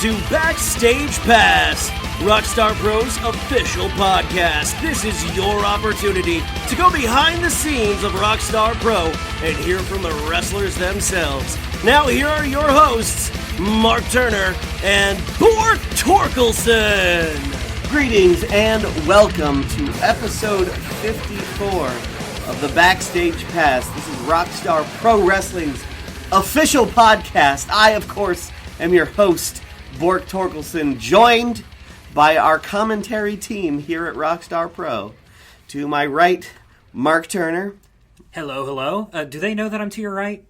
to Backstage Pass, Rockstar Pro's official podcast. This is your opportunity to go behind the scenes of Rockstar Pro and hear from the wrestlers themselves. Now here are your hosts, Mark Turner and Bork Torkelson. Greetings and welcome to episode 54 of the Backstage Pass. This is Rockstar Pro Wrestling's official podcast. I, of course, am your host, Bork Torkelson, joined by our commentary team here at Rockstar Pro. To my right, Mark Turner. Hello, hello. Do they know that I'm to your right?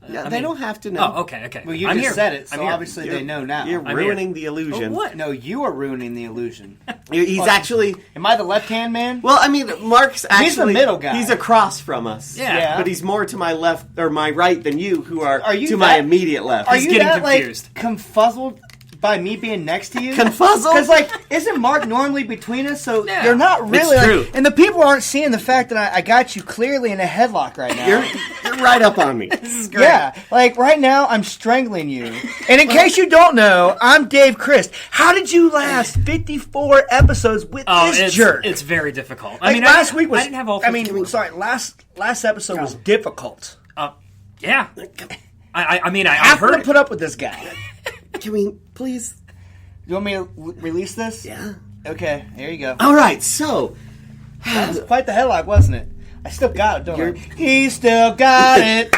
They don't have to know. Oh, okay. Well, you I'm just here. said it, so I'm here. obviously they know now. You're I'm ruining here. the illusion. Oh, what? No, you are ruining the illusion. He's actually... Am I the left-hand man? Well, I mean, Mark's actually... He's the middle guy. He's across from us. Yeah. But he's more to my left, or my right than you, who are you to my that- immediate left. Are He's you getting that, confused. like, confuzzled by me being next to you? Confuzzled? Because, like, isn't Mark normally between us? So Yeah. you're not really... It's like, true. and the people aren't seeing the fact that I got you clearly in a headlock right now. You're right up on me. This is great. Yeah, like right now I'm strangling you. And in case you don't know, I'm Dave Christ. How did you last 54 episodes with this jerk? It's very difficult. Like, last week was... I didn't have all. I mean, sorry, last episode was difficult. Yeah. I I'm heard gonna it. put up with this guy. Can we please? You want me to release this? Yeah. Okay, here you go. All right. So, That was quite the headlock, wasn't it? I still got it, don't You're- I? He still got it.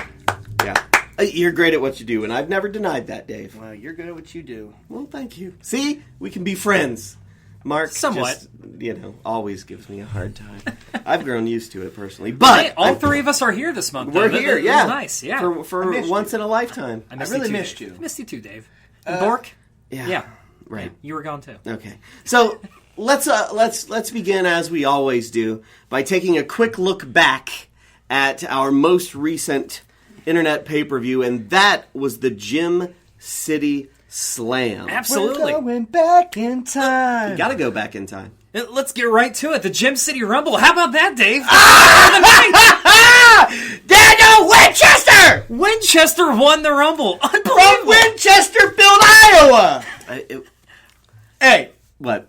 yeah, you're great at what you do, and I've never denied that, Dave. Well, you're good at what you do. Well, thank you. See, we can be friends. Mark, Somewhat. just, always gives me a hard time. I've grown used to it personally, but Hey, all three of us are here this month. we're though. here. That Yeah, was nice. Yeah. for I missed once you. in a lifetime. I really too, missed Dave. you. Missed you too, Dave. And Bork. Yeah. Right. You were gone too. Okay. So let's begin as we always do by taking a quick look back at our most recent internet pay-per-view, and that was the Gym City Slam. Absolutely. We're going back in time. You gotta go back in time. Let's get right to it. The Gym City Rumble. How about that, Dave? Daniel Winchester! Winchester won the Rumble. From Unbelievable. Winchesterfield, Iowa! Hey, What?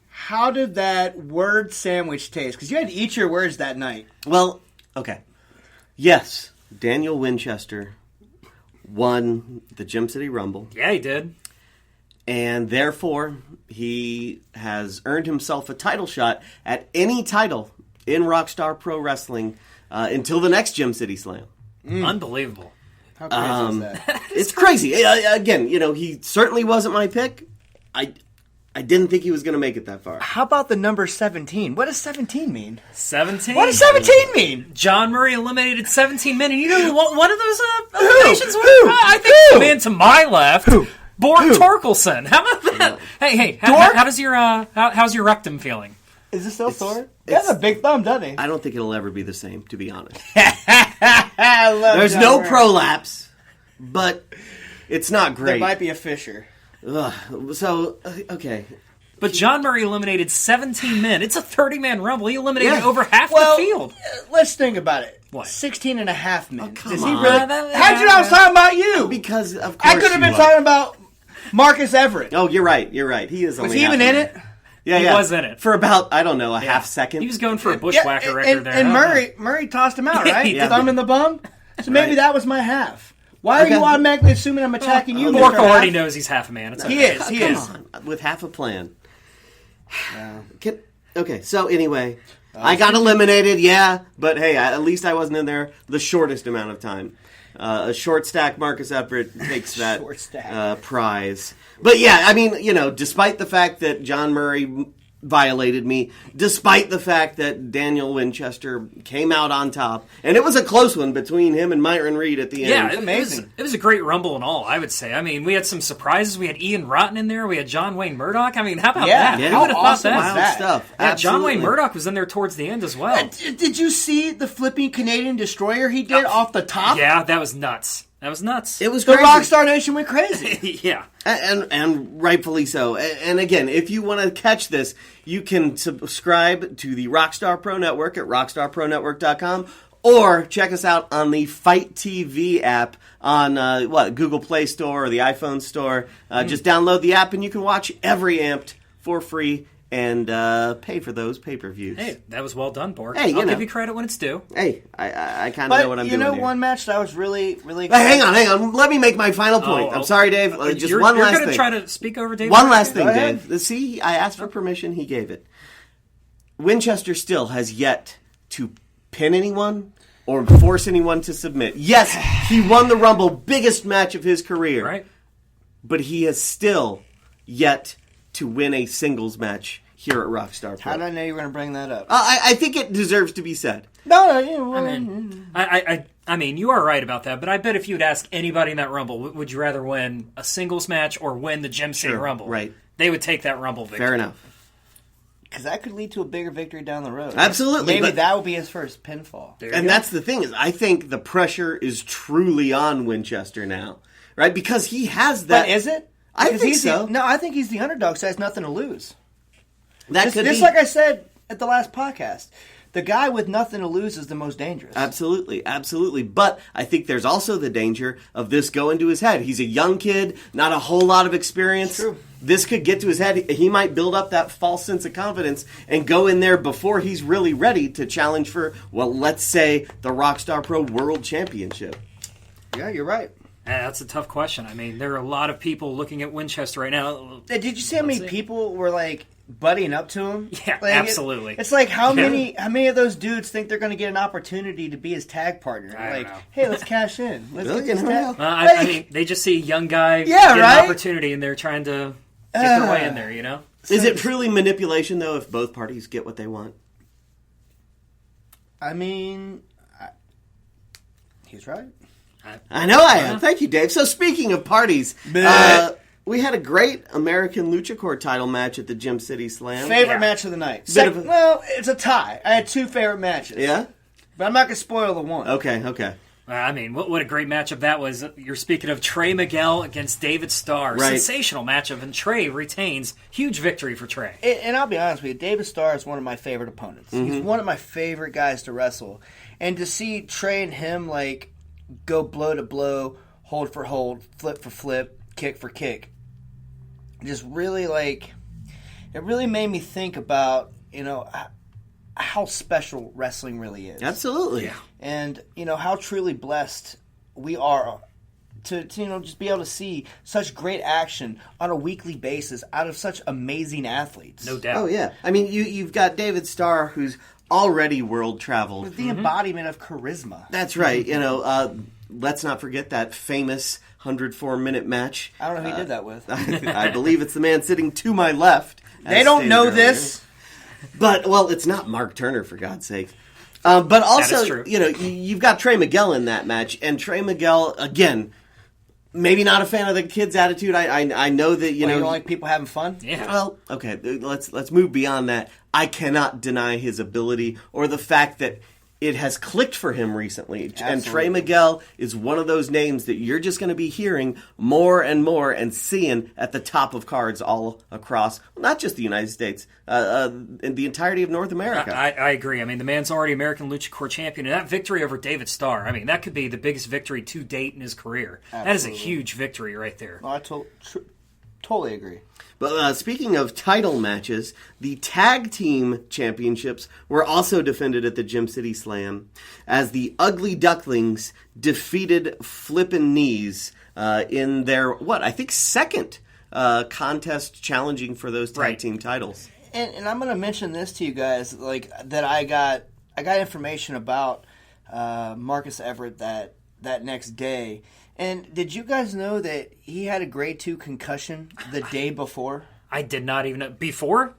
how did that word sandwich taste? Because you had to eat your words that night. Well, okay. Yes, Daniel Winchester won the Gym City Rumble, Yeah, he did. and therefore he has earned himself a title shot at any title in Rockstar Pro Wrestling until the next Gym City Slam. Unbelievable. How crazy is that? It's crazy. Again, he certainly wasn't my pick. I didn't think he was going to make it that far. How about the number 17? What does 17 mean? 17. What does 17 mean? John Murray eliminated 17 men, and you know what one of those eliminations was? Who? I think Who? the man to my left, Who? Bork Who? Torkelson. How about that? Hey, Dork? how does your how's your rectum feeling? Is it still sore? He has a big thumb, doesn't he? I don't think it'll ever be the same, to be honest. I love There's John no Murray. prolapse, but it's not There great. might be a fissure. Ugh. So, okay. But John Murray eliminated 17 men. It's a 30-man rumble. He eliminated Yeah. over half Well, the field. let's think about it. What? 16 and a half men. come Does he on. really? that- How'd you know I was talking about you? Because, of course, I could have you been are. talking about Marcus Everett. Oh, you're right. He is Was only he even half in a it? man. Yeah, He yeah. was in it. For about, I don't know, a half second. He was going for a bushwhacker record there. And I don't know. Murray tossed him out, right? Yeah. Thumb in the bum? So maybe Right. that was my half. Why are Okay. you automatically assuming I'm attacking you, Bork Mr. already Half? knows he's half a man. It's He okay. is. He Come is. on, with half a plan. Okay, so anyway, I got eliminated, yeah, but hey, at least I wasn't in there the shortest amount of time. A short stack Marcus Everett takes that Short stack. prize. But yeah, I mean, despite the fact that John Murray violated me, despite the fact that Daniel Winchester came out on top, and it was a close one between him and Myron Reed at the end. Yeah, amazing. It was a great rumble and all, I would say. I mean, we had some surprises. We had Ian Rotten in there. We had John Wayne Murdoch. I mean, how about Yeah, that? yeah. Who would have How thought awesome that? was Wild that? stuff. Yeah, John Wayne Absolutely. Murdoch was in there towards the end as well. Did you see the flipping Canadian destroyer he did off the top? Yeah, that was nuts. That was nuts. It was The crazy. Rockstar Nation went crazy. Yeah. And rightfully so. And again, if you want to catch this, you can subscribe to the Rockstar Pro Network at rockstarpronetwork.com, Or check us out on the Fight TV app on Google Play Store or the iPhone Store. Just download the app and you can watch every Amped for free and pay for those pay-per-views. Hey, that was well done, Bork. Hey, I'll give you credit when it's due. Hey, I kind of know what I'm doing here. one match that I was really Hey, hang on. Let me make my final point. I'm sorry, Dave. Just one last thing. You're going to try to speak over Dave? One last thing, Dave. See, I asked for permission. He gave it. Winchester still has yet to pin anyone or force anyone to submit. Yes, he won the Rumble, biggest match of his career. Right. But he has still yet to win a singles match here at Rockstar Pro. How did I know you were going to bring that up? I think it deserves to be said. I mean, you are right about that, but I bet if you'd ask anybody in that Rumble, would you rather win a singles match or win the Gem City Rumble? Right. They would take that Rumble victory. Fair enough. Because that could lead to a bigger victory down the road. Absolutely. Maybe that will be his first pinfall. And that's the thing is, I think the pressure is truly on Winchester now, right? Because he has that. But is it? I think so. I think he's the underdog, so he has nothing to lose. That could be. Like I said at the last podcast, the guy with nothing to lose is the most dangerous. Absolutely, absolutely. But I think there's also the danger of this going to his head. He's a young kid, not a whole lot of experience. True. This could get to his head. He might build up that false sense of confidence and go in there before he's really ready to challenge for, well, let's say, the Rockstar Pro World Championship. Yeah, you're right. That's a tough question. I mean, there are a lot of people looking at Winchester right now. Did you see how many people were like buddying up to him? Yeah, like, absolutely. It's like how many of those dudes think they're going to get an opportunity to be his tag partner? I don't Like, know. hey, let's cash in. Let's Really? get this tag. I mean, they just see a young guy Yeah, get right? an opportunity, and they're trying to get their way in there, you know? Is it truly manipulation, though, if both parties get what they want? I mean, he's right. I know I am. Thank you, Dave. So speaking of parties, we had a great American Luchacore title match at the Gem City Slam. Favorite match of the night. Well, it's a tie. I had two favorite matches. Yeah? But I'm not going to spoil the one. Okay. I mean, what a great matchup that was. You're speaking of Trey Miguel against David Starr. Right. Sensational matchup, and Trey retains. Huge victory for Trey. And I'll be honest with you, David Starr is one of my favorite opponents. Mm-hmm. He's one of my favorite guys to wrestle. And to see Trey and him, like, go blow to blow, hold for hold, flip for flip, kick for kick, just really, like, it really made me think about, you know, how special wrestling really is. Absolutely. Yeah. And, you know, how truly blessed we are to you know, just be able to see such great action on a weekly basis out of such amazing athletes. No doubt. Oh, yeah. I mean, you've got David Starr, who's already world traveled. With the embodiment of charisma. That's right. You know, let's not forget that famous 104-minute match. I don't know who he did that with. I believe it's the man sitting to my left. They don't know this. But, well, it's not Mark Turner, for God's sake. But also, you know, you've got Trey Miguel in that match. And Trey Miguel, again, maybe not a fan of the kid's attitude. I know that, you know. You don't like people having fun? Yeah. Well, okay, let's move beyond that. I cannot deny his ability or the fact that it has clicked for him recently. Absolutely. And Trey Miguel is one of those names that you're just going to be hearing more and more and seeing at the top of cards all across, not just the United States, in the entirety of North America. I agree. I mean, the man's already American Luchacore champion, and that victory over David Starr, I mean, that could be the biggest victory to date in his career. Absolutely. That is a huge victory right there. No, I totally agree. But speaking of title matches, the tag team championships were also defended at the Gem City Slam as the Ugly Ducklings defeated Flippin' Knees in their, I think second contest challenging for those tag team titles. And I'm going to mention this to you guys, like, that I got information about Marcus Everett that next day. And did you guys know that he had a grade 2 concussion the day before? I did not even know. Before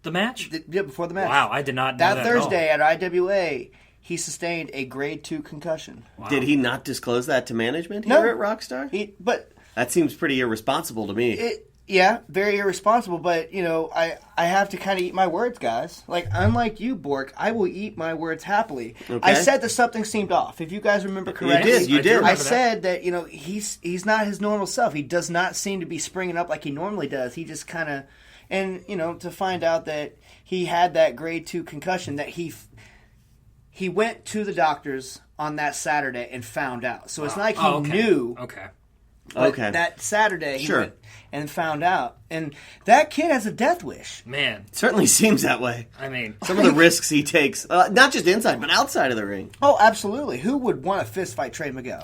the match? Yeah, before the match. Wow, I did not know that Thursday at at IWA, he sustained a grade 2 concussion. Wow. Did he not disclose that to management here at Rockstar? But that seems pretty irresponsible to me. Yeah, very irresponsible, but, you know, I have to kind of eat my words, guys. Like, unlike you, Bork, I will eat my words happily. Okay. I said that something seemed off. If you guys remember correctly. You did. I said that, you know, he's not his normal self. He does not seem to be springing up like he normally does. He just kind of, and, you know, to find out that he had that grade 2 concussion, that he went to the doctors on that Saturday and found out. So it's not like he knew. Okay. But that Saturday he Sure. went and found out. And that kid has a death wish. Man, Certainly seems that way. I mean, Some of the risks he takes, not just inside, but outside of the ring. Oh, absolutely. Who would want to fist fight Trey Miguel?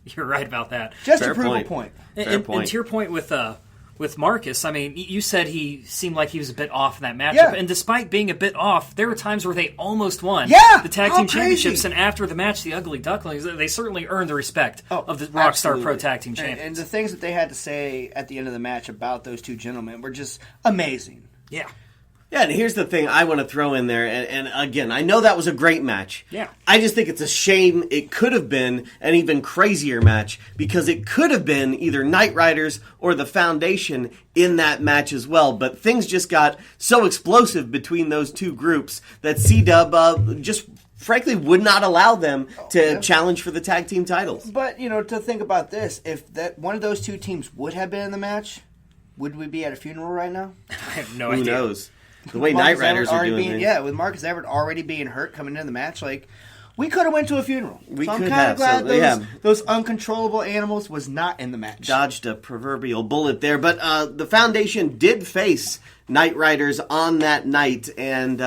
you're right about that. Just Fair to prove point. a point. And point. to your point with Marcus, I mean, you said he seemed like he was a bit off in that matchup. Yeah. And despite being a bit off, there were times where they almost won Yeah! the tag How team crazy. championships. And after the match, the Ugly Ducklings, they certainly earned the respect of the Rockstar Absolutely. Pro Tag Team And Champions. the things that they had to say at the end of the match about those two gentlemen were just amazing. Yeah. Yeah, and here's the thing I want to throw in there, and again, I know that was a great match. Yeah. I just think it's a shame it could have been an even crazier match, because it could have been either Knight Riders or the Foundation in that match as well, but things just got so explosive between those two groups that C-Dub just frankly would not allow them to challenge for the tag team titles. But, to think about this, if that one of those two teams would have been in the match, would we be at a funeral right now? I have no Who idea. knows? The way Knight Marcus Riders Everett are already doing being, things. Yeah, with Marcus Everett already being hurt coming into the match, we could have went to a funeral. We so I'm could kind have, of glad so, yeah. those uncontrollable animals was not in the match. Dodged a proverbial bullet there, but the Foundation did face Knight Riders on that night, and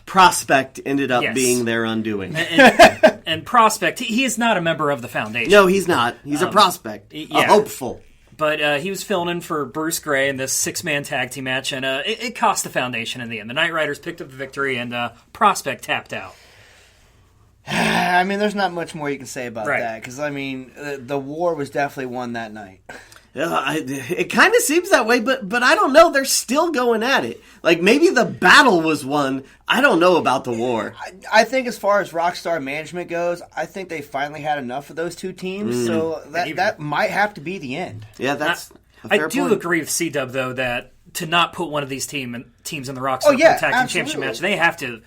Prospect ended up Yes. being their undoing. And Prospect, he is not a member of the Foundation. No, he's not. He's a prospect, a yeah. hopeful. But he was filling in for Bruce Gray in this six-man tag team match, and it cost the Foundation in the end. The Knight Riders picked up the victory, and Prospect tapped out. I mean, there's not much more you can say about Right. that, because, the war was definitely won that night. It kind of seems that way, but I don't know. They're still going at it. Like, maybe the battle was won. I don't know about the war. I think as far as Rockstar management goes, I think they finally had enough of those two teams, so that might have to be the end. Yeah, that's a I fair do point. agree with C-Dub, though, that to not put one of these teams in the Rockstar yeah, Pro Tag Team Championship absolutely. match, they have to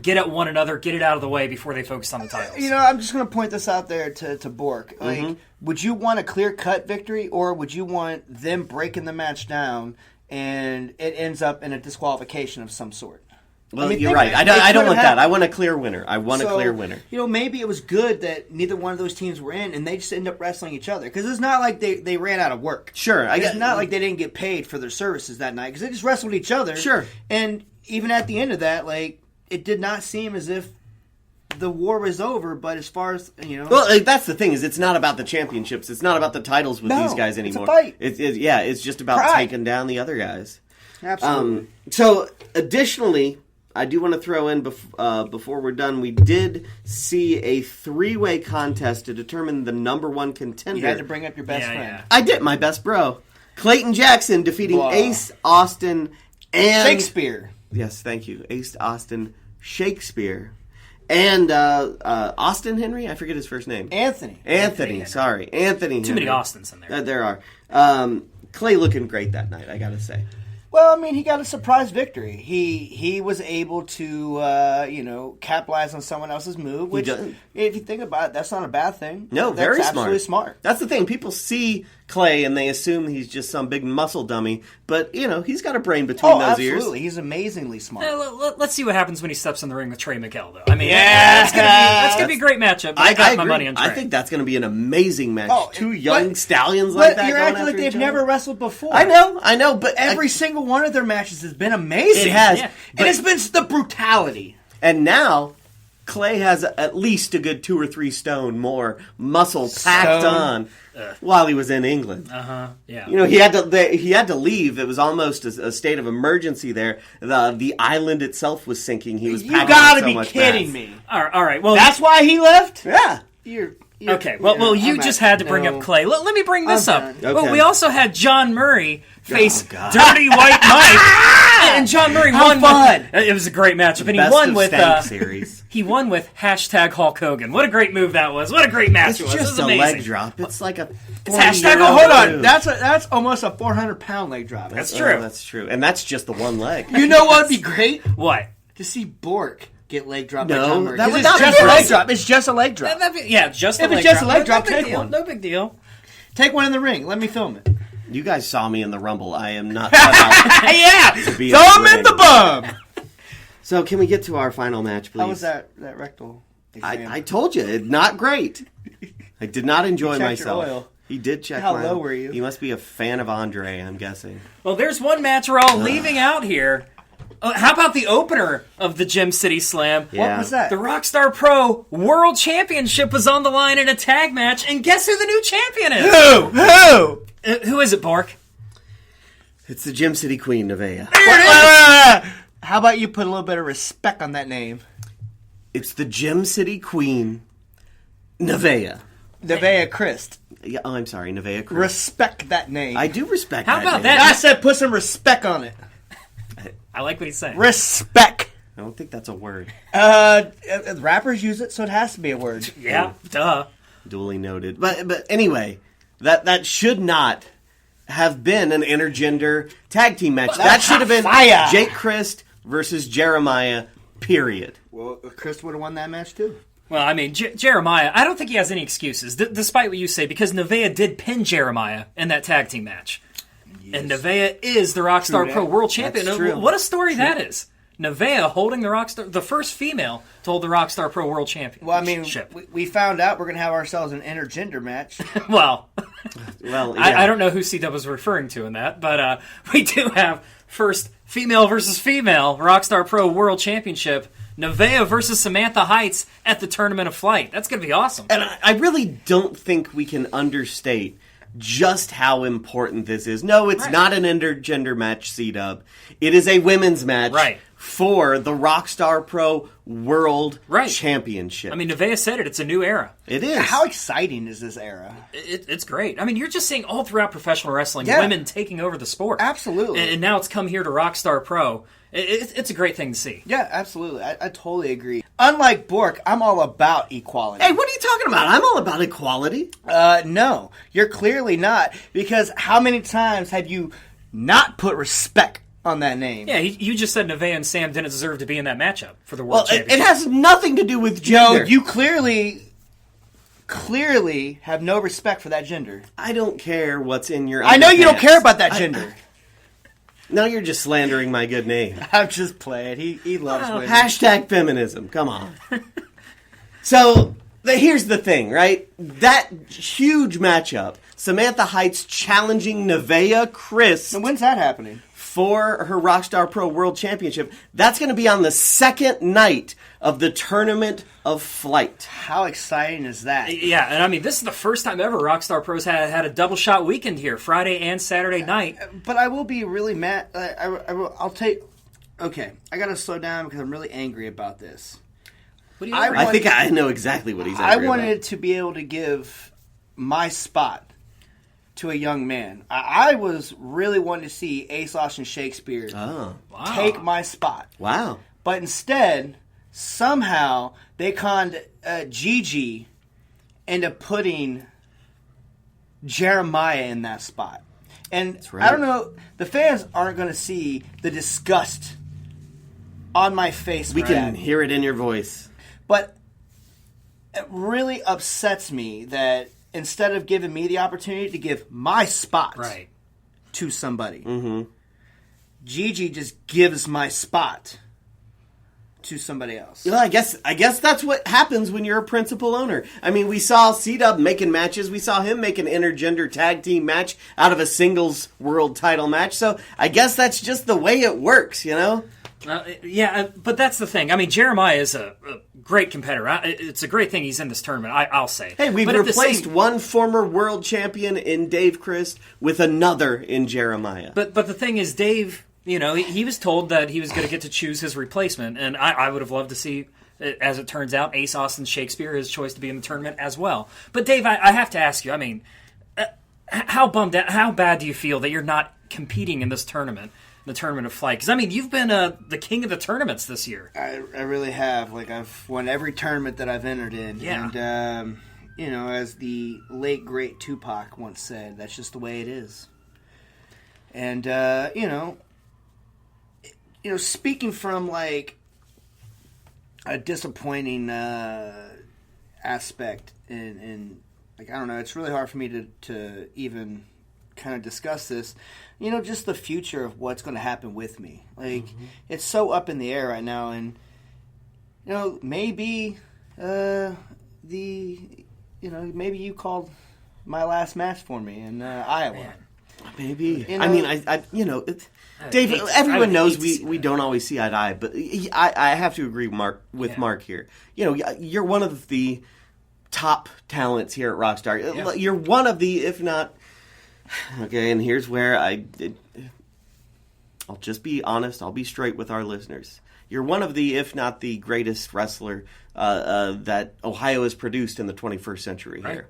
get at one another, get it out of the way before they focus on the titles. I'm just going to point this out there to Bork. Would you want a clear-cut victory, or would you want them breaking the match down and it ends up in a disqualification of some sort? Well, think you're right. of it. I It don't could want have that. I happened. want a clear winner. I want a clear winner. Maybe it was good that neither one of those teams were in, and they just end up wrestling each other. Because it's not like they ran out of work. Sure, It's not like they didn't get paid for their services that night, because they just wrestled each other. Sure. And even at the end of that, it did not seem as if the war was over, but as far as, Well, that's the thing, is it's not about the championships. It's not about the titles with No, these guys it's a anymore. fight. It's just about Pride. taking down the other guys. Absolutely. So, additionally, I do want to throw in, before we're done, we did see a three-way contest to determine the number one contender. You had to bring up your best friend. Yeah. I did, my best bro. Clayton Jackson defeating Blah. Ace Austin and... Shakespeare. Yes, thank you. Ace Austin Shakespeare. And Austin Henry? I forget his first name. Anthony. Sorry. Anthony Too many Henry. Austins in there. There are. Clay looking great that night, I gotta say. Well, he got a surprise victory. He was able to, capitalize on someone else's move, which, did. if you think about it, that's not a bad thing. No, that's very absolutely smart. That's the thing. People see Clay and they assume he's just some big muscle dummy, but he's got a brain between those ears. Absolutely. He's amazingly smart. Let's see what happens when he steps in the ring with Trey Miguel, though. I mean, Yeah. that's gonna be a great matchup. But I got my agree. money on Trey. I think that's going to be an amazing match. Oh, Two but- young stallions like that. You're going acting like after they've each other. never wrestled before. I know, but Every single one of their matches has been amazing. It has. Yeah. And it's been the brutality. And now, Clay has at least a good 2 or 3 stone more muscle packed on while he was in England. Yeah. He had to leave. It was almost a state of emergency there. The island itself was sinking. He was You packing gotta on so be much kidding mass. me. All right. Well, That's why he left? Yeah. okay. Well, you just had to bring up Clay. Let me bring this I'm up. done. Well, Okay. we also had John Murray face God. Dirty White Mike, and John Murray won. fun. It was a great matchup, and he Best won of with Stank series. he won with hashtag Hulk Hogan. What a great move that was! What a great match It's it was! It just was a amazing. leg drop. It's like a. hashtag Hold on. move. That's almost a 400-pound leg drop. That's Oh, true. that's true, and that's just the one leg. You know what would be great? What? To see Bork get leg dropped No, by John Murray. that 'Cause would it's not be just a leg awesome. drop. It's just a leg drop. Yeah, just If a it's leg just a drop. leg drop, no big take deal. one. No big deal. Take one in the ring. Let me film it. You guys saw me in the Rumble. I am not cut out Yeah! to be Throw a him in ring. the bum! So can we get to our final match, please? How was that rectal exam? I told you, not great. I did not enjoy You checked myself. your oil. He did check How my low oil. were you? He must be a fan of Andre, I'm guessing. Well, there's one match we're all leaving out here. How about the opener of the Gym City Slam? Yeah. What was that? The Rockstar Pro World Championship was on the line in a tag match, and guess who the new champion is? Who? Who is it, Bork? It's the Gym City Queen, Nevaeh. How about you put a little bit of respect on that name? It's the Gym City Queen, Nevaeh. Nevaeh Christ. Yeah, I'm sorry, Nevaeh Cruz. Respect that name. I do respect How that about name. that? I said put some respect on it. I like what he's saying. Respect. I don't think that's a word. Rappers use it, so it has to be a word. Yeah, duh. Duly noted. But anyway, that should not have been an intergender tag team match. That should have been fire. Jake Christ versus Jeremiah, period. Well, Chris would have won that match too. Well, I mean, Jeremiah, I don't think he has any excuses, despite what you say, because Nevaeh did pin Jeremiah in that tag team match. Yes. And Nevaeh is the Rockstar Pro World Champion. That's true. What a story that is. Nevaeh holding the first female to hold the Rockstar Pro World Championship. Well, I mean, we found out we're going to have ourselves an intergender match. Well, yeah. I don't know who C-Dub was referring to in that, but we do have first female versus female Rockstar Pro World Championship. Nevaeh versus Samantha Heights at the Tournament of Flight. That's going to be awesome. And I really don't think we can understate just how important this is. No, it's not an intergender match, C-Dub. It is a women's match for the Rockstar Pro World Championship. I mean, Nevaeh said it. It's a new era. It is. How exciting is this era? It's great. I mean, you're just seeing all throughout professional wrestling women taking over the sport. Absolutely. And now it's come here to Rockstar Pro. It's a great thing to see. Yeah, absolutely. I totally agree. Unlike Bork, I'm all about equality. Hey, what are you talking about? I'm all about equality. No, you're clearly not. Because how many times have you not put respect on that name? Yeah, you just said Nevaeh and Sam didn't deserve to be in that matchup for the World It Championship. has nothing to do with gender. No, you clearly have no respect for that gender. I don't care what's in your I know you don't underpants. care about that gender. Now you're just slandering my good name. I'm just playing. He loves women. Hashtag feminism. Come on. So, here's the thing, right? That huge matchup, Samantha Heights challenging Nevaeh Christ And when's that happening? for her Rockstar Pro World Championship, that's going to be on the second night of the Tournament of Flight. How exciting is that? Yeah, and I mean, this is the first time ever Rockstar Pros had a double shot weekend here, Friday and Saturday night. But I will be really mad. I'll take... Okay, I got to slow down because I'm really angry about this. What do you I think I know exactly what he's I angry wanted about. to be able to give my spot to a young man. I was really wanting to see Ace Austin Shakespeare take my spot. Wow. But instead, somehow, they conned Gigi into putting Jeremiah in that spot. And I don't know, the fans aren't going to see the disgust on my face. We can hear it in your voice. But it really upsets me that instead of giving me the opportunity to give my spot to somebody, Gigi just gives my spot to somebody else. Well, I guess that's what happens when you're a principal owner. I mean, we saw C-Dub making matches. We saw him make an intergender tag team match out of a singles world title match. So I guess that's just the way it works, you know? But that's the thing. I mean, Jeremiah is a great competitor. It's a great thing he's in this tournament, I'll say. Hey, we've replaced one former world champion in Dave Christ with another in Jeremiah. But the thing is, Dave, you know, he was told that he was going to get to choose his replacement, and I would have loved to see, as it turns out, Ace Austin Shakespeare, his choice to be in the tournament as well. But Dave, I have to ask you, I mean, how bad do you feel that you're not competing in this tournament? The Tournament of Flight, because I mean, you've been the king of the tournaments this year. I really have. Like, I've won every tournament that I've entered in. Yeah. And you know, as the late great Tupac once said, that's just the way it is. And you know, speaking from like a disappointing aspect, and like, I don't know, it's really hard for me to even kind of discussed this, just the future of what's going to happen with me. Like, it's so up in the air right now, and, maybe maybe you called my last match for me in Iowa. Man. Maybe. Dave, everyone knows we don't always see eye to eye, but I have to agree with Mark here. You're one of the top talents here at Rockstar. Yeah. You're one of the, if not... Okay, and here's where I'll just be honest. I'll be straight with our listeners. You're one of the, if not the greatest wrestler that Ohio has produced in the 21st century here. Right.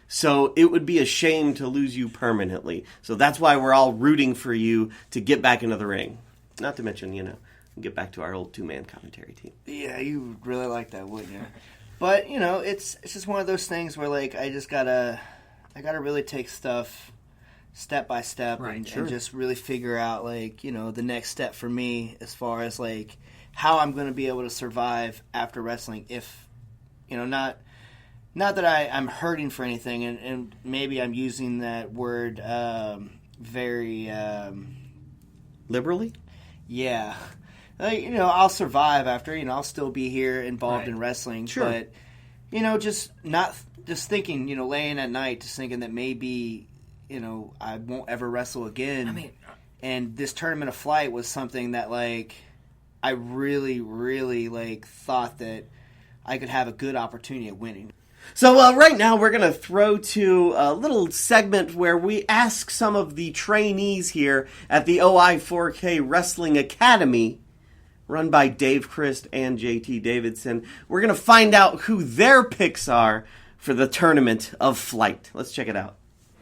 So it would be a shame to lose you permanently. So that's why we're all rooting for you to get back into the ring. Not to mention, get back to our old two-man commentary team. Yeah, you would really like that, wouldn't you? But, it's just one of those things where, like, I gotta really take stuff step by step and just really figure out, like, the next step for me as far as, like, how I'm going to be able to survive after wrestling if, not that I'm hurting for anything, and maybe I'm using that word very... liberally? Yeah. Like, I'll survive after, I'll still be here involved in wrestling. Sure. But, just thinking, laying at night, just thinking that maybe, I won't ever wrestle again. And this tournament of flight was something that, like, I really, really, like, thought that I could have a good opportunity at winning. So right now we're going to throw to a little segment where we ask some of the trainees here at the OI4K Wrestling Academy, run by Dave Christ and JT Davidson. We're going to find out who their picks are for the tournament of flight. Let's check it out.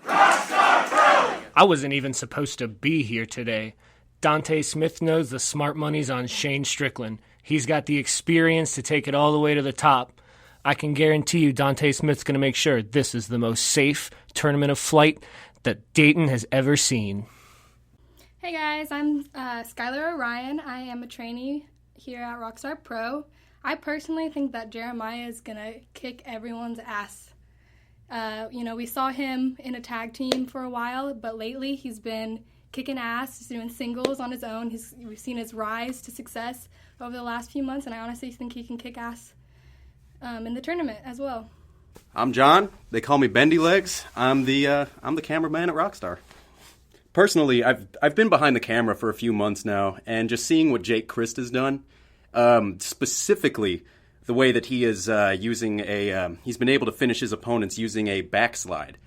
Rockstar Pro! I wasn't even supposed to be here today. Dante Smith knows the smart money's on Shane Strickland. He's got the experience to take it all the way to the top. I can guarantee you Dante Smith's going to make sure this is the most safe tournament of flight that Dayton has ever seen. Hey guys, I'm Skylar Orion. I am a trainee here at Rockstar Pro. I personally think that Jeremiah is going to kick everyone's ass. We saw him in a tag team for a while, but lately he's been kicking ass, just doing singles on his own. We've seen his rise to success over the last few months, and I honestly think he can kick ass in the tournament as well. I'm John. They call me Bendy Legs. I'm the cameraman at Rockstar. Personally, I've been behind the camera for a few months now, and just seeing what Jake Christ has done, specifically the way that he is using he's been able to finish his opponents using a backslide.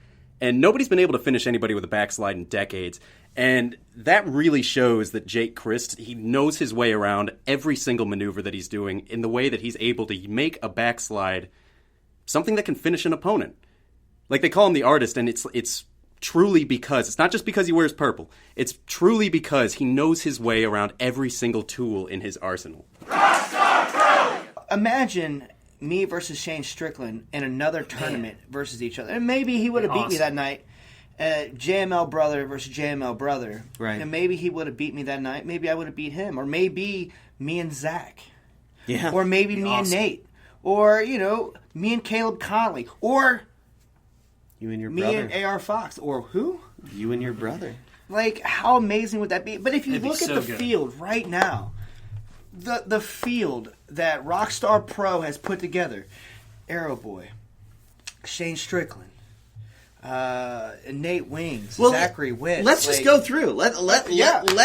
And nobody's been able to finish anybody with a backslide in decades. And that really shows that Jake Christ, he knows his way around every single maneuver that he's doing in the way that he's able to make a backslide something that can finish an opponent. Like, they call him the artist, and it's truly because, it's not just because he wears purple, it's truly because he knows his way around every single tool in his arsenal. Rockstar Pro! Imagine me versus Shane Strickland in another tournament versus each other. And maybe he would have beat me that night. JML brother versus JML brother. Right. And maybe he would have beat me that night. Maybe I would have beat him. Or maybe me and Zach. Yeah. Or maybe me and Nate. Or, me and Caleb Conley. Or you and your me brother. and AR Fox. Or who? You and your brother. Like, how amazing would that be? But if you look at the field right now, the field that Rockstar Pro has put together, Arrow Boy, Shane Strickland, Nate Wings, Zachary Witt. Let's just go through. Let's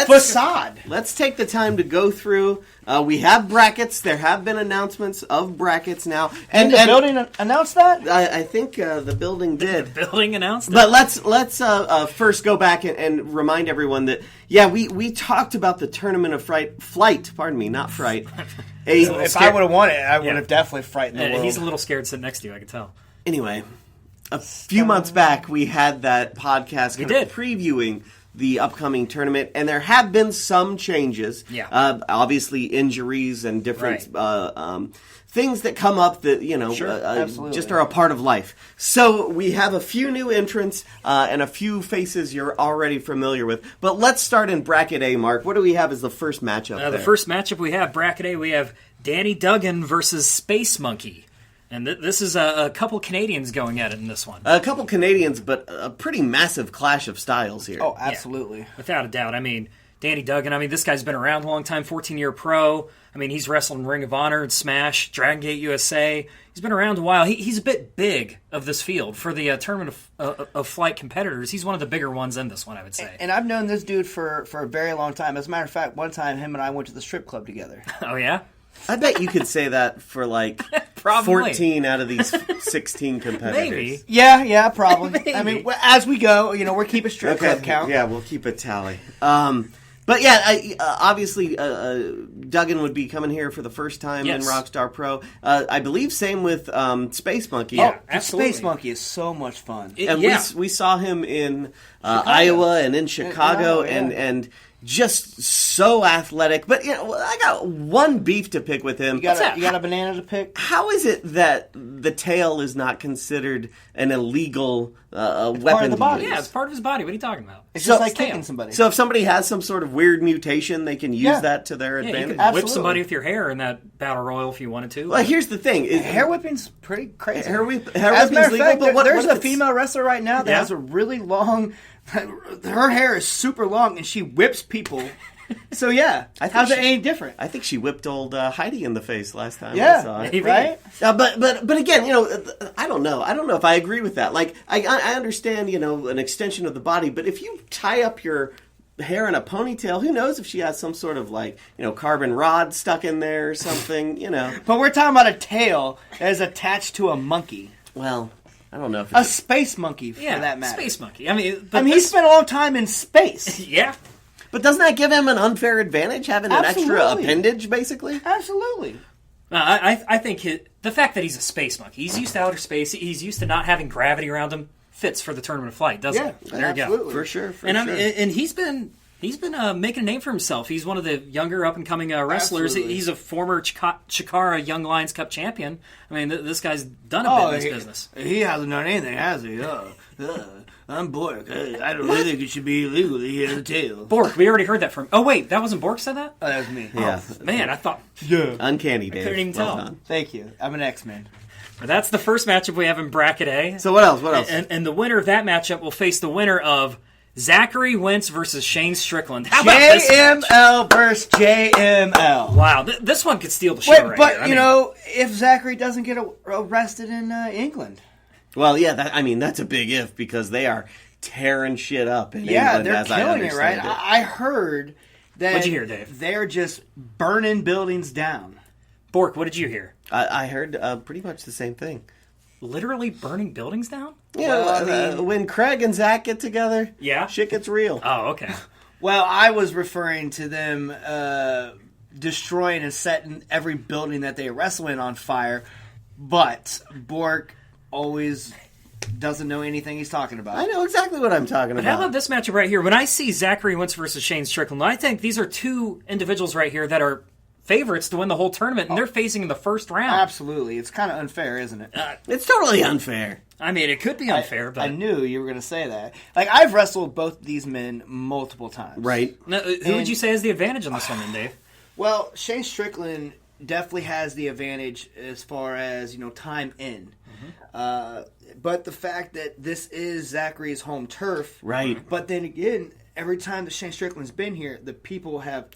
Facade. Let's take the time to go through. We have brackets. There have been announcements of brackets now. And the building announced that? I think the building did. The building announced But let's first go back and remind everyone that, we talked about the tournament of flight. Pardon me, not fright. If I would have won it, I would have definitely frightened the world. He's a little scared sitting next to you, I can tell. Anyway, a few months back, we had that podcast previewing the upcoming tournament, and there have been some changes. Yeah. Obviously, injuries and different things that come up that, just are a part of life. So we have a few new entrants and a few faces you're already familiar with. But let's start in Bracket A, Mark. What do we have as the first matchup there? The first matchup we have, Bracket A, we have Danny Duggan versus Space Monkey. And this is a couple Canadians going at it in this one. A couple Canadians, but a pretty massive clash of styles here. Oh, absolutely. Yeah, without a doubt. I mean, Danny Duggan, this guy's been around a long time, 14-year pro. He's wrestled in Ring of Honor and Smash, Dragon Gate USA. He's been around a while. He's a bit big of this field. For the Tournament of Flight competitors, he's one of the bigger ones in this one, I would say. And I've known this dude for a very long time. As a matter of fact, one time him and I went to the strip club together. Oh, yeah? I bet you could say that for like 14 out of these 16 competitors. Maybe. Yeah, probably. Maybe. As we go, we're keeping strip club count. Yeah, we'll keep a tally. But yeah, obviously Duggan would be coming here for the first time in Rockstar Pro. I believe same with Space Monkey. Yeah, absolutely. Space Monkey is so much fun. We saw him in Iowa and in Chicago, and just so athletic. But I got one beef to pick with him. You got a banana to pick? How is it that the tail is not considered an illegal weapon part of the body. to use? Yeah, it's part of his body. What are you talking about? It's just like kicking somebody. So if somebody has some sort of weird mutation, they can use that to their You advantage? could whip somebody with your hair in that battle royal if you wanted to. Well, here's the thing. Hair whipping's pretty crazy. Hair As a whipping's matter of legal, fact, but there's what a if female wrestler right now that Yeah. has a really long... Her hair is super long, and she whips people. So, yeah. How's it any different? I think she whipped old Heidi in the face last time I saw it. maybe. Right? But again, I don't know. I don't know if I agree with that. Like, I understand, an extension of the body, but if you tie up your hair in a ponytail, who knows if she has some sort of, carbon rod stuck in there or something, But we're talking about a tail that is attached to a monkey. Well, I don't know if A space monkey, for that matter. Space Monkey. He spent a long time in space. Yeah. But doesn't that give him an unfair advantage, having an extra Absolutely. appendage, basically? Absolutely. I think the fact that he's a space monkey, he's used to outer space, he's used to not having gravity around him, fits for the Tournament of Flight, doesn't it? There absolutely. you go. For sure. And he's been making a name for himself. He's one of the younger up-and-coming wrestlers. Absolutely. He's a former Chikara Young Lions Cup champion. This guy's done a bit in this business. He hasn't done anything, has he? I'm Bork. I don't really think it should be illegal to hear the tail. Bork, we already heard that from... Oh, wait, that wasn't Bork said that? Oh, that was me. Yeah. Man, I thought... Yeah. Uncanny, Dave. couldn't even Well tell. done. Thank you. I'm an X-Men. That's the first matchup we have in Bracket A. So what else? And the winner of that matchup will face the winner of Zachary Wentz versus Shane Strickland. How about this match? JML versus JML. Wow, this one could steal the show right But, here. if Zachary doesn't get arrested in England. Well, yeah, that's a big if, because they are tearing shit up in Yeah, England, they're as I killing it, right? understand I heard that... What'd you hear, Dave? They're just burning buildings down. Bork, what did you hear? I heard pretty much the same thing. Literally burning buildings down? When Craig and Zach get together, Yeah. shit gets real. Oh, okay. Well, I was referring to them destroying and setting every building that they wrestle in on fire, but Bork always doesn't know anything he's talking about. I know exactly what I'm talking But about. how about this matchup right here? When I see Zachary Wentz versus Shane Strickland, I think these are two individuals right here that are favorites to win the whole tournament, and they're facing in the first round. Absolutely. It's kind of unfair, isn't it? It's totally unfair. It could be unfair, but... I knew you were going to say that. I've wrestled both these men multiple times. Right. Now, who would you say has the advantage on this one, then, Dave? Well, Shane Strickland definitely has the advantage as far as, time in. But the fact that this is Zachary's home turf. Right. But then again, every time that Shane Strickland's been here, the people have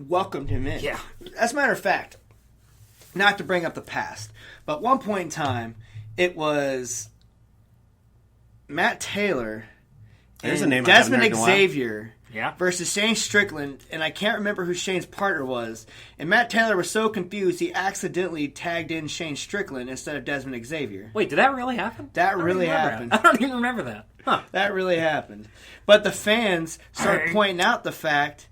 welcomed him in. Yeah. As a matter of fact, not to bring up the past, but at one point in time, it was Matt Taylor There's and a name I haven't Desmond heard in a while. Xavier Yeah. versus Shane Strickland, and I can't remember who Shane's partner was. And Matt Taylor was so confused, he accidentally tagged in Shane Strickland instead of Desmond Xavier. Wait, did that really happen? That I don't really remember happened. that. I don't even remember that. Huh. That really happened. But the fans started Hey. pointing out the fact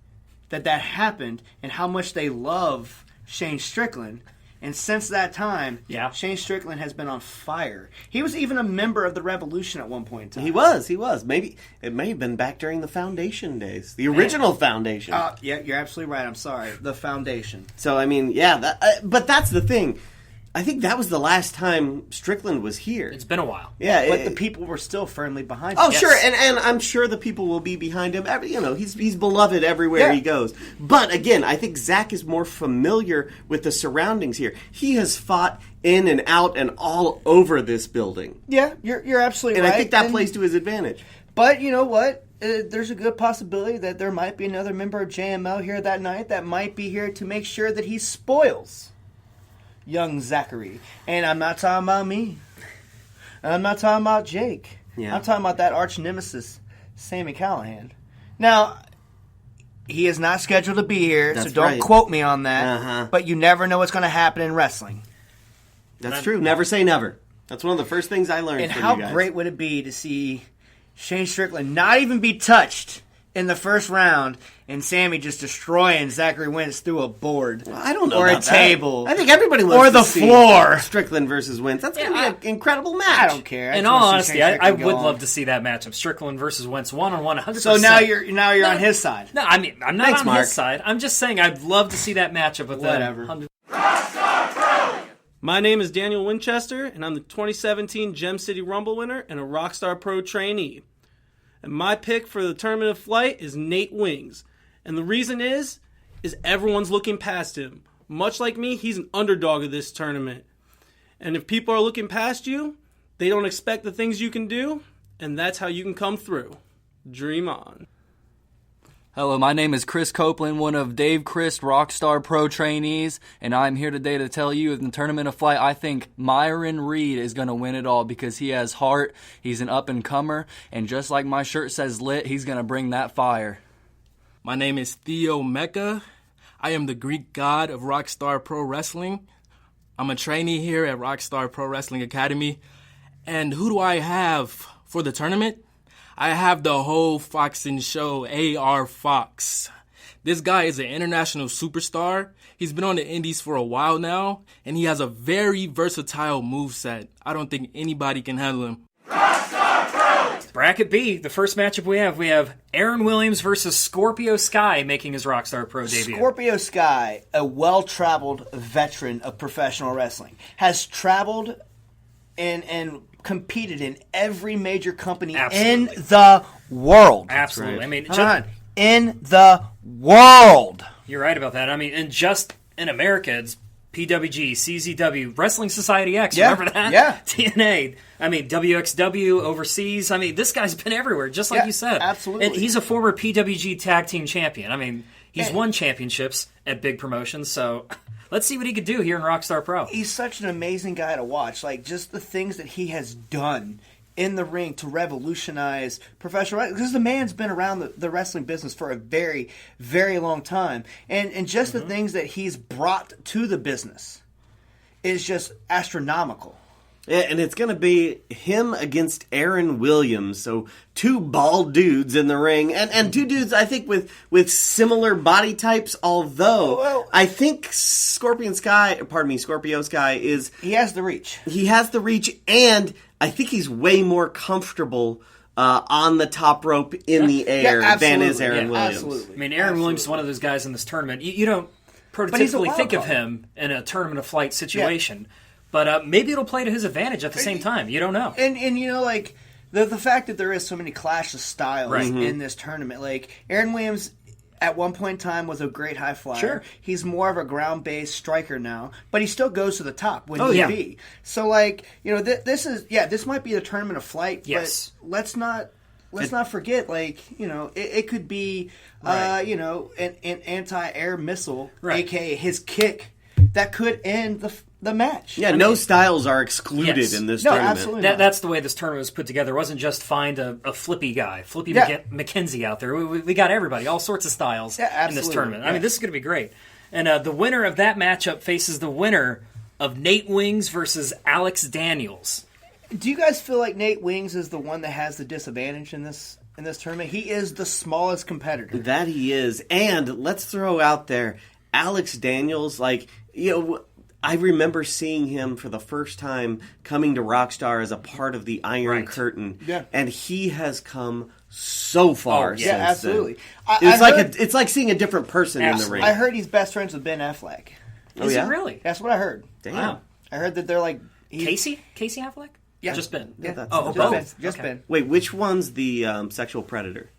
that happened and how much they love Shane Strickland. And since that time, Shane Strickland has been on fire. He was even a member of the Revolution at one point in time. He was. Maybe it may have been back during the Foundation days, the original Foundation. Yeah, you're absolutely right. I'm sorry. The Foundation. So but that's the thing. I think that was the last time Strickland was here. It's been a while. Yeah, But the people were still firmly behind him. Oh, sure, and I'm sure the people will be behind him. He's beloved everywhere he goes. But again, I think Zach is more familiar with the surroundings here. He has fought in and out and all over this building. Yeah, you're absolutely And right. I think that plays to his advantage. But you know what? There's a good possibility that there might be another member of JML here that night that might be here to make sure that he spoils young Zachary. And I'm not talking about me. I'm not talking about Jake. Yeah. I'm talking about that arch nemesis, Sami Callihan. Now, he is not scheduled to be here, That's so don't right. quote me on that. Uh-huh. But you never know what's going to happen in wrestling. That's true. Never say never. That's one of the first things I learned And from how you guys. great would it be to see Shane Strickland not even be touched in the first round, and Sammy just destroying Zachary Wentz through a board. Well, I don't know or about a table. that. I think everybody wants or to the see floor. Strickland versus Wentz. That's going to be an incredible match. I don't care. I In just all wanna see honesty, Shane I Strickland would go love on. to see that matchup. Strickland versus Wentz, 1-on-1, 100%. So now you're on his side. No, I mean, I'm not Thanks, on Mark. his side. I'm just saying I'd love to see that matchup with Whatever. them. My name is Daniel Winchester, and I'm the 2017 Gem City Rumble winner and a Rockstar Pro trainee. And my pick for the Tournament of Flight is Nate Wings. And the reason is everyone's looking past him. Much like me, he's an underdog of this tournament. And if people are looking past you, they don't expect the things you can do, and that's how you can come through. Dream on. Hello, my name is Chris Copeland, one of Dave Christ Rockstar Pro trainees, and I'm here today to tell you in the Tournament of Flight, I think Myron Reed is going to win it all because he has heart, he's an up-and-comer, and just like my shirt says lit, he's going to bring that fire. My name is Theo Mecca. I am the Greek god of Rockstar Pro Wrestling. I'm a trainee here at Rockstar Pro Wrestling Academy. And who do I have for the tournament? I have the whole Foxen show, AR Fox. This guy is an international superstar. He's been on the indies for a while now, and he has a very versatile moveset. I don't think anybody can handle him. Bracket B, the first matchup we have Aaron Williams versus Scorpio Sky making his Rockstar Pro debut. Scorpio Sky, a well-traveled veteran of professional wrestling, has traveled and competed in every major company in the world. Absolutely. right. I mean, Hold on. In the world. you're right about that. I mean, and just in America, it's PWG, CZW, Wrestling Society X, Yeah, remember that? yeah. TNA. I mean, WXW overseas. I mean, this guy's been everywhere, just like Yeah, you said. absolutely. And he's a former PWG Tag Team Champion. I mean, he's won championships at big promotions, so let's see what he could do here in Rockstar Pro. He's such an amazing guy to watch. Like, just the things that he has done in the ring to revolutionize professional wrestling. Because the man's been around the wrestling business for a very, very long time. And just the things that he's brought to the business is just astronomical. Yeah, and it's going to be him against Aaron Williams. So two bald dudes in the ring. And two dudes, I think, with similar body types, although Well, I think Scorpio Sky is... He has the reach. He has the reach, and I think he's way more comfortable on the top rope in the air than is Aaron Williams. Absolutely. I mean, Aaron Williams is one of those guys in this tournament. You don't he's a prototypically wild think of card. him in a tournament of flight situation, but maybe it'll play to his advantage at the same time. You don't know. And you know, like, the fact that there is so many clash of styles in this tournament. Like, Aaron Williams, at one point in time, was a great high flyer. Sure. He's more of a ground-based striker now, but he still goes to the top when Oh, need yeah. be. So, like, you know, this might be the tournament of flight, Yes. but let's not forget, like, you know, it could be, you know, an anti-air missile, Right. a.k.a. his kick, that could end the match. Yeah, no styles are excluded Yes. in this No, tournament. absolutely not. That's the way this tournament was put together. It wasn't just find a flippy guy, Flippy Yeah. McKenzie out there. We got everybody, all sorts of styles Yeah, in this absolutely. tournament. I Yeah. mean, this is going to be great. And the winner of that matchup faces the winner of Nate Wings versus Alex Daniels. Do you guys feel like Nate Wings is the one that has the disadvantage in this tournament? He is the smallest competitor. That he is. And let's throw out there, Alex Daniels, like, you know, I remember seeing him for the first time coming to Rockstar as a part of the Iron Curtain. Yeah. And he has come so far since Yeah, absolutely. then. It's like seeing a different person in the ring. I heard he's best friends with Ben Affleck. Oh, Is yeah? it really? That's what I heard. Damn. Wow. I heard that they're like Casey Affleck. Yeah, just Ben. Yeah, that's Oh, just both. Ben. Just Okay. Ben. Wait, which one's the sexual predator?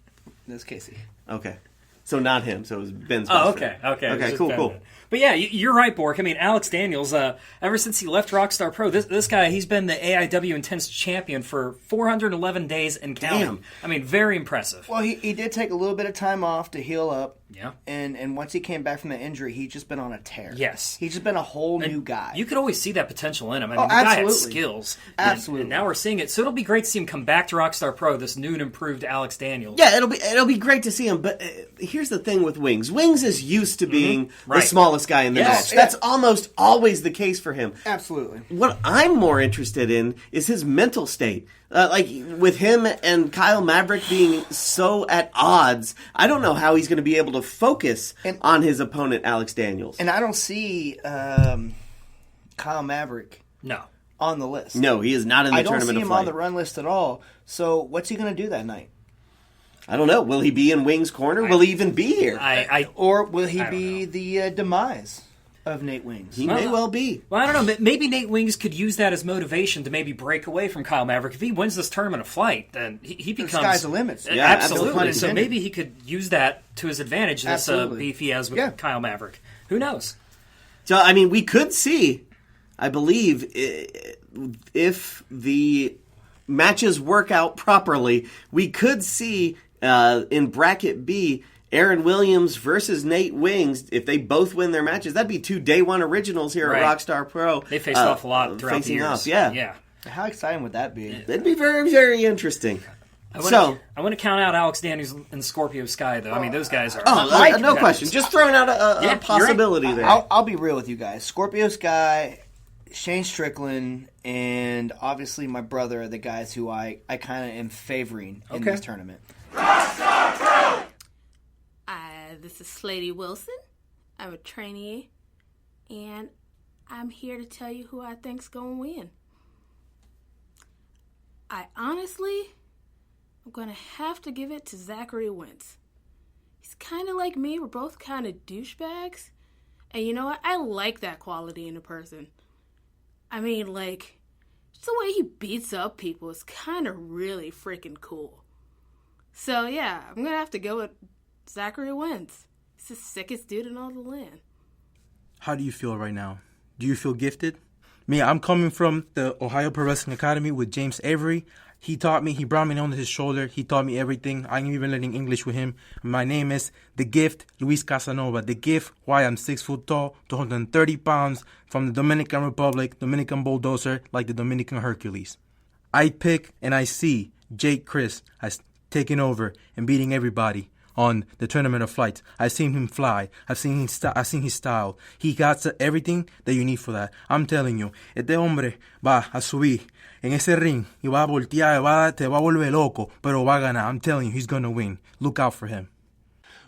That's Casey. Okay. So not him. So it was Ben's Oh, best okay, friend. okay. Okay, Just cool, Ben cool. then. But yeah, you're right, Bork. I mean, Alex Daniels, ever since he left Rockstar Pro, this guy, he's been the AIW Intense champion for 411 days and counting. Damn. I mean, very impressive. Well, he did take a little bit of time off to heal up. Yeah. And once he came back from the injury, he's just been on a tear. Yes. He's just been a whole new guy. You could always see that potential in him. I mean, Oh, the guy had absolutely. skills. Absolutely. And now we're seeing it. So it'll be great to see him come back to Rockstar Pro, this new and improved Alex Daniels. Yeah, it'll be great to see him. But here's the thing with Wings. Wings is used to being the Right. smallest guy in the Yes. match. That's almost always the case for him. Absolutely. What I'm more interested in is his mental state. Like with him and Kyle Maverick being so at odds, I don't know how he's going to be able to focus on his opponent, Alex Daniels. And I don't see Kyle Maverick No. on the list. No, he is not in the I don't tournament see of him fight. on the run list at all. So what's he going to do that night? I don't know. Will he be in Wings' corner? Will he even be here? Or will he I don't be the demise of Nate Wings? He may well be. Well, I don't know. Maybe Nate Wings could use that as motivation to maybe break away from Kyle Maverick. If he wins this tournament of flight, then he becomes... The sky's the limit. Yeah, absolutely. absolutely. So maybe he could use that to his advantage, this Absolutely. beef he has with Kyle Maverick. Who knows? So, I mean, we could see, I believe, if the matches work out properly, we could see in bracket B, Aaron Williams versus Nate Wings. If they both win their matches, that'd be two day one originals here Right. at Rockstar Pro. They faced off a lot throughout the facing years. off, yeah. Yeah. How exciting would that be? That'd be very, very interesting. I want to count out Alex Daniels and Scorpio Sky, though. I mean, those guys are... no question. Just throwing out a possibility there. I'll be real with you guys. Scorpio Sky, Shane Strickland, and obviously my brother are the guys who I kind of am favoring in this tournament. This is Slady Wilson. I'm a trainee, and I'm here to tell you who I think's gonna win. I'm gonna have to give it to Zachary Wentz. He's kind of like me. We're both kind of douchebags, and you know what? I like that quality in a person. I mean, like, just the way he beats up people is kind of really freaking cool. So yeah, I'm gonna have to go with Zachary Wentz. He's the sickest dude in all the land. How do you feel right now? Do you feel gifted? Me, I'm coming from the OI4K Wrestling Academy with James Avery. He taught me, he brought me on his shoulder. He taught me everything. I'm even learning English with him. My name is The Gift, Luis Casanova. The Gift, why I'm 6 foot tall, 230 pounds, from the Dominican Republic, Dominican bulldozer, like the Dominican Hercules. I pick and I see Jake Chris as taking over and beating everybody on the Tournament of Flights. I've seen him fly. I've seen his style. He got everything that you need for that. I'm telling you, este hombre va a subir en ese ring y va a voltear, te va a volver loco, pero va a ganar. I'm telling you, he's gonna win. Look out for him.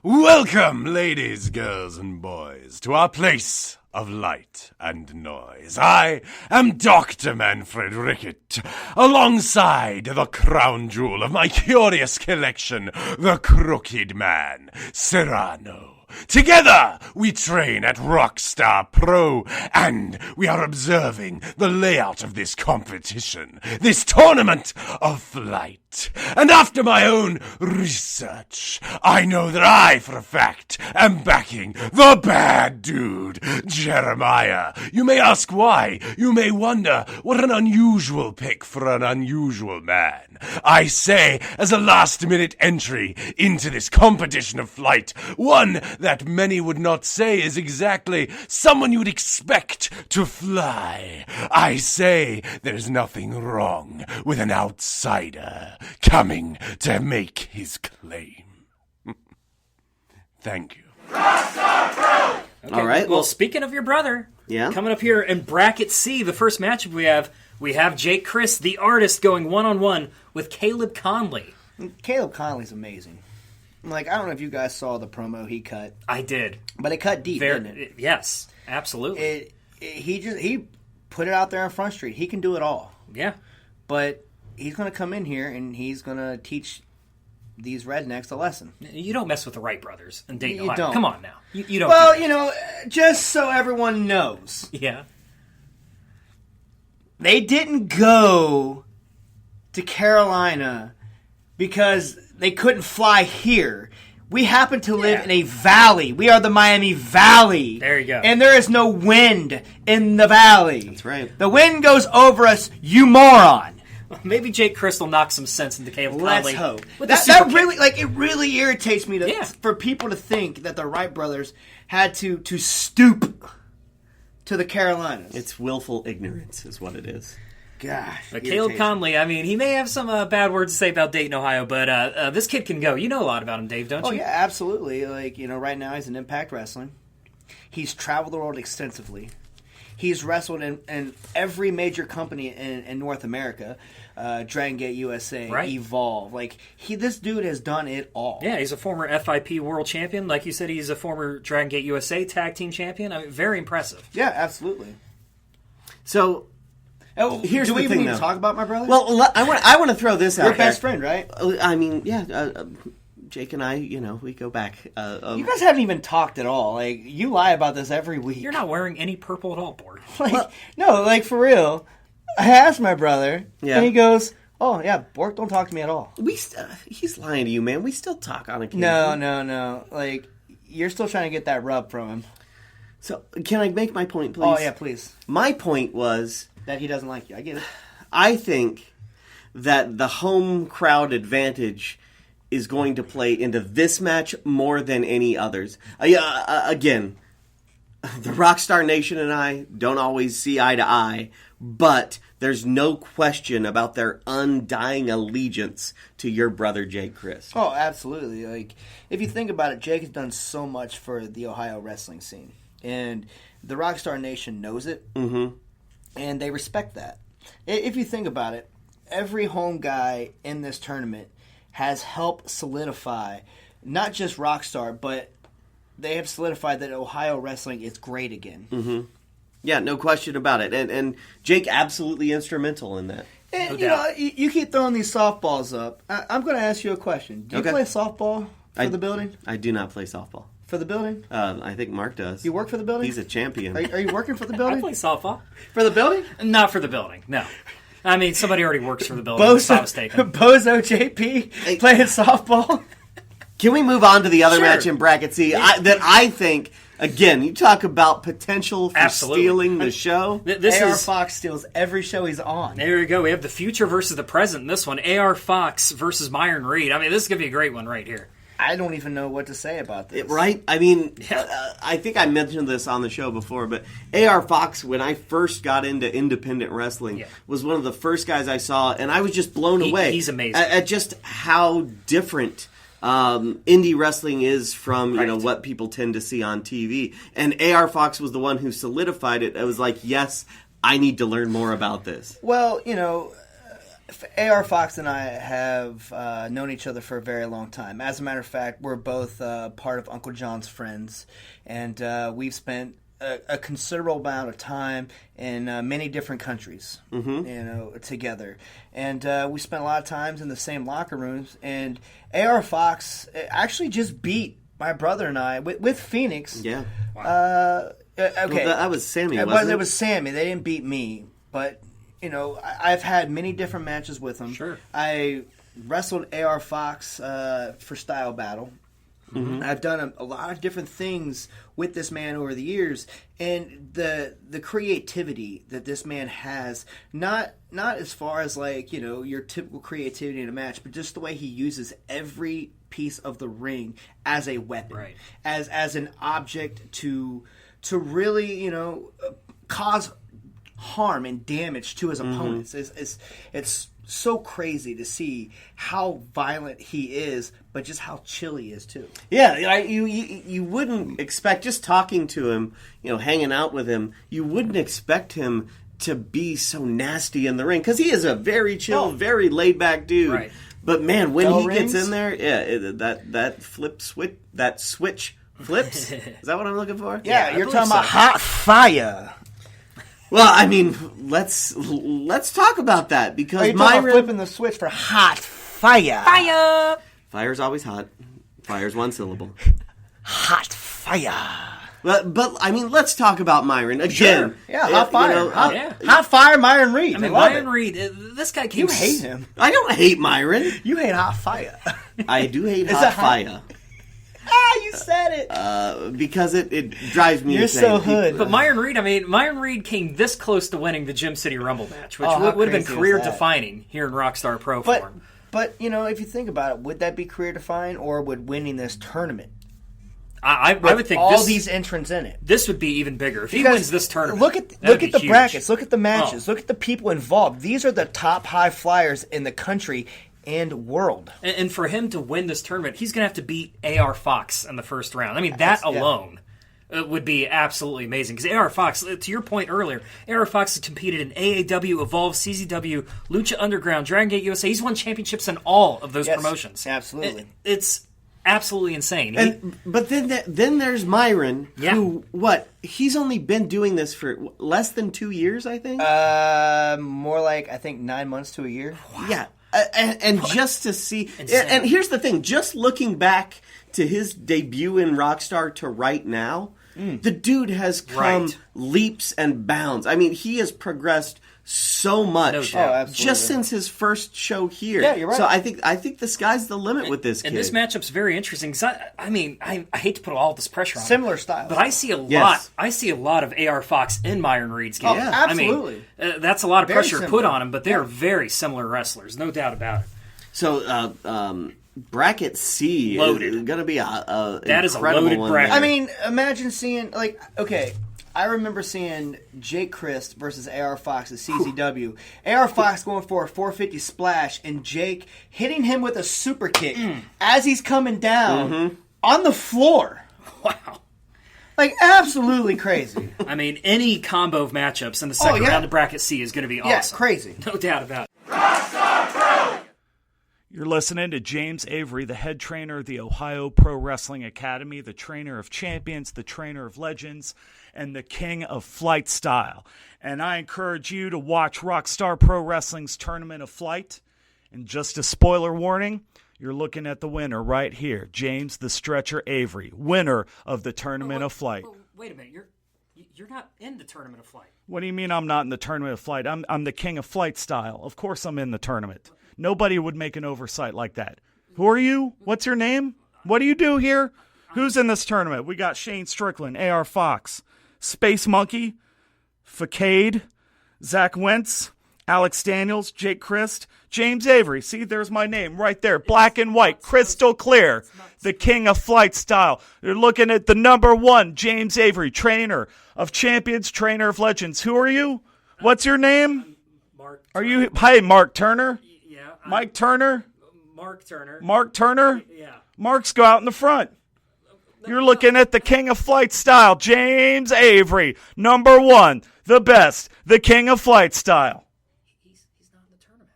Welcome, ladies, girls, and boys, to our place of light and noise. I am Dr. Manfred Rickett, alongside the crown jewel of my curious collection, the Crooked Man, Serrano. Together, we train at Rockstar Pro, and we are observing the layout of this competition, this tournament of flight. And after my own research, I know that I, for a fact, am backing the bad dude, Jeremiah. You may ask why. You may wonder, what an unusual pick for an unusual man. I say, as a last-minute entry into this competition of flight, one that many would not say is exactly someone you would expect to fly. I say there's nothing wrong with an outsider coming to make his claim. Thank you. Okay, All right. Well, speaking of your brother, coming up here in bracket C, the first matchup we have Jake Chris, the artist, going one-on-one with Caleb Conley. Caleb Conley's amazing. Like, I don't know if you guys saw the promo he cut. I did. But it cut deep, didn't it? Yes, absolutely. He put it out there on Front Street. He can do it all. Yeah. But he's going to come in here and he's going to teach these rednecks a lesson. You don't mess with the Wright brothers in Dayton, You Ohio. don't. Come on now. You don't. Well, do that. you know, just so everyone knows. Yeah. They didn't go to Carolina because they couldn't fly here. We happen to live in a valley. We are the Miami Valley. There you go. And there is no wind in the valley. That's right. The wind goes over us, you moron. Maybe Jake Crystal knocked some sense into Caleb Let's Conley. hope. With That the really, it really irritates me for people to think that the Wright brothers had to stoop to the Carolinas. It's willful ignorance is what it is. Gosh. But Caleb Conley, I mean, he may have some bad words to say about Dayton, Ohio, but this kid can go. You know a lot about him, Dave, don't you? Oh, yeah, absolutely. Right now he's in Impact Wrestling. He's traveled the world extensively. He's wrestled in every major company in North America. Dragon Gate USA, right. Evolve. This dude has done it all. Yeah, he's a former FIP world champion. Like you said, he's a former Dragon Gate USA tag team champion. I mean, very impressive. Yeah, absolutely. So, here's do the we even thing, need to though. talk about my brother? Well, I want to throw this out Your there. best friend, right? I mean, yeah, Jake and I, we go back. You guys haven't even talked at all. You lie about this every week. You're not wearing any purple at all, Bork. No, for real. I asked my brother, Yeah. and he goes, "Oh yeah, Bork don't talk to me at all." He's lying to you, man. We still talk on occasion. No. You're still trying to get that rub from him. So, can I make my point, please? Oh yeah, please. My point was That he doesn't like you. I get it. I think that the home crowd advantage is going to play into this match more than any others. Again, the Rockstar Nation and I don't always see eye to eye, but there's no question about their undying allegiance to your brother, Jake Christ. Oh, absolutely. If you think about it, Jake has done so much for the Ohio wrestling scene. And the Rockstar Nation knows it, and they respect that. If you think about it, every home guy in this tournament has helped solidify not just Rockstar, but they have solidified that Ohio wrestling is great again. Mm-hmm. Yeah, no question about it. And Jake absolutely instrumental in that. And, you keep throwing these softballs up. I'm going to ask you a question. Do you play softball for the building? I do not play softball. For the building? I think Mark does. You work for the building? He's a champion. Are you working for the building? I play softball. For the building? Not for the building, no. I mean, somebody already works for the building. If I'm not mistaken. Bozo JP playing softball? Can we move on to the other Sure. match in Bracket C? That I think, again, you talk about potential for stealing the show. AR Fox steals every show he's on. There you go. We have the future versus the present in this one. AR Fox versus Myron Reed. I mean, this is going to be a great one right here. I don't even know what to say about this. Right? I mean, I think I mentioned this on the show before, but AR Fox, when I first got into independent wrestling, was one of the first guys I saw, and I was just blown away. He's amazing. At just how different indie wrestling is from what people tend to see on TV. And AR Fox was the one who solidified it. I was like, yes, I need to learn more about this. Well, AR Fox and I have known each other for a very long time. As a matter of fact, we're both part of Uncle John's Friends, and we've spent a considerable amount of time in many different countries, together. And we spent a lot of times in the same locker rooms. And AR Fox actually just beat my brother and I with Phoenix. Yeah. Okay. Well, that was Sammy, It wasn't it? It was Sammy. They didn't beat me, but I've had many different matches with him. Sure. I wrestled AR Fox for Style Battle. Mm-hmm. I've done a lot of different things with this man over the years, and the creativity that this man has, not as far as your typical creativity in a match, but just the way he uses every piece of the ring as a weapon, right. as an object to really cause harm and damage to his opponents. It's so crazy to see how violent he is, but just how chill he is too. Yeah, you wouldn't expect, just talking to him, hanging out with him, you wouldn't expect him to be so nasty in the ring, because he is a very chill, very laid back dude. Right. But man, when Bell he rings? gets in there, that switch flips. Is that what I'm looking for? Yeah, you're talking about hot fire. Well, I mean, let's talk about that, because Are you talking about flipping the switch for hot fire? Fire! Fire's always hot. Fire's one syllable. Hot fire. But I mean, let's talk about Myron again. Sure. Yeah, hot fire. Hot fire, Myron Reed. I mean, love Myron it. Reed, this guy came... You hate him. I don't hate Myron. You hate hot fire. I do hate Is hot that hot? fire. You said it. Because it drives me You're insane. so hood. But Myron Reed came this close to winning the Gym City Rumble match, which Oh, how would have been crazy is career-defining here in Rockstar Pro form. But, if you think about it, would that be career-defining, or would winning this tournament? I would think all these entrants in it. This would be even bigger. If he Because wins this tournament, Look at that'd the be huge. brackets. Look at the matches. Oh. Look at the people involved. These are the top high flyers in the country and world. And for him to win this tournament, he's going to have to beat AR Fox in the first round. I mean, that alone would be absolutely amazing. Because AR Fox, to your point earlier, AR Fox has competed in AAW, Evolve, CZW, Lucha Underground, Dragon Gate USA. He's won championships in all of those promotions. Absolutely. It's absolutely insane. But then there's Myron, who, he's only been doing this for less than 2 years, I think? More like, I think, 9 months to a year. Wow. Yeah. And just to see... And here's the thing. Just looking back to his debut in Rockstar to right now, the dude has come leaps and bounds. I mean, he has progressed so much just since his first show here. Yeah, you're right. So I think the sky's the limit with this kid. And this matchup's very interesting. Cause I hate to put all this pressure on Similar him, style. but I see a lot. I see a lot of AR Fox in Myron Reed's game. Oh, yeah, absolutely. I mean, that's a lot of Very pressure similar. put on him, but they are very similar wrestlers, no doubt about it. So bracket C is going to be that is a incredible loaded one bracket. there. I mean, imagine seeing, I remember seeing Jake Christ versus AR Fox at CZW. AR Fox going for a 450 splash, and Jake hitting him with a super kick as he's coming down on the floor. Wow. Absolutely crazy. I mean, any combo of matchups in the second round of bracket C is going to be awesome. Yeah, crazy. No doubt about it. You're listening to James Avery, the head trainer of the Ohio Pro Wrestling Academy, the trainer of champions, the trainer of legends, and the king of flight style. And I encourage you to watch Rockstar Pro Wrestling's Tournament of Flight. And just a spoiler warning, you're looking at the winner right here, James the Stretcher Avery, winner of the Tournament of Flight. Wait a minute, you're not in the Tournament of Flight. What do you mean I'm not in the Tournament of Flight? I'm the king of flight style. Of course I'm in the tournament. Nobody would make an oversight like that. Who are you? What's your name? What do you do here? Who's in this tournament? We got Shane Strickland, AR Fox, Space Monkey, Facade, Zach Wentz, Alex Daniels, Jake Christ, James Avery. See, there's my name right there. Black and white, crystal clear. The king of flight style. You're looking at the number one, James Avery, trainer of champions, trainer of legends. Who are you? What's your name? Mark. Are you? Hey, Mark Turner? Yeah. Mike Turner? Mark Turner. Mark Turner? Yeah. Marks go out in the front. You're looking at the king of flight style, James Avery, number one, the best, the king of flight style. He's not in the tournament.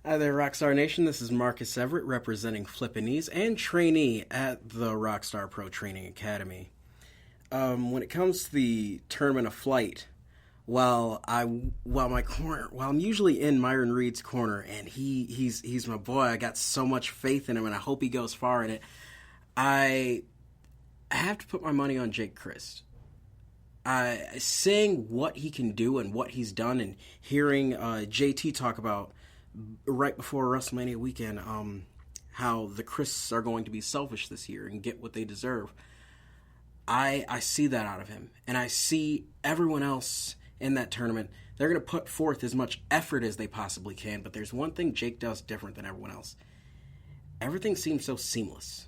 Hi there, Rockstar Nation. This is Marcus Everett representing Flippinese and trainee at the Rockstar Pro Training Academy. When it comes to the Tournament of Flight, while I'm usually in Myron Reed's corner, and he's my boy, I got so much faith in him, and I hope he goes far in it. I have to put my money on Jake Christ. Seeing what he can do and what he's done, and hearing JT talk about right before WrestleMania weekend how the Christs are going to be selfish this year and get what they deserve. I see that out of him, and I see everyone else in that tournament. They're going to put forth as much effort as they possibly can, but there's one thing Jake does different than everyone else. Everything seems so seamless.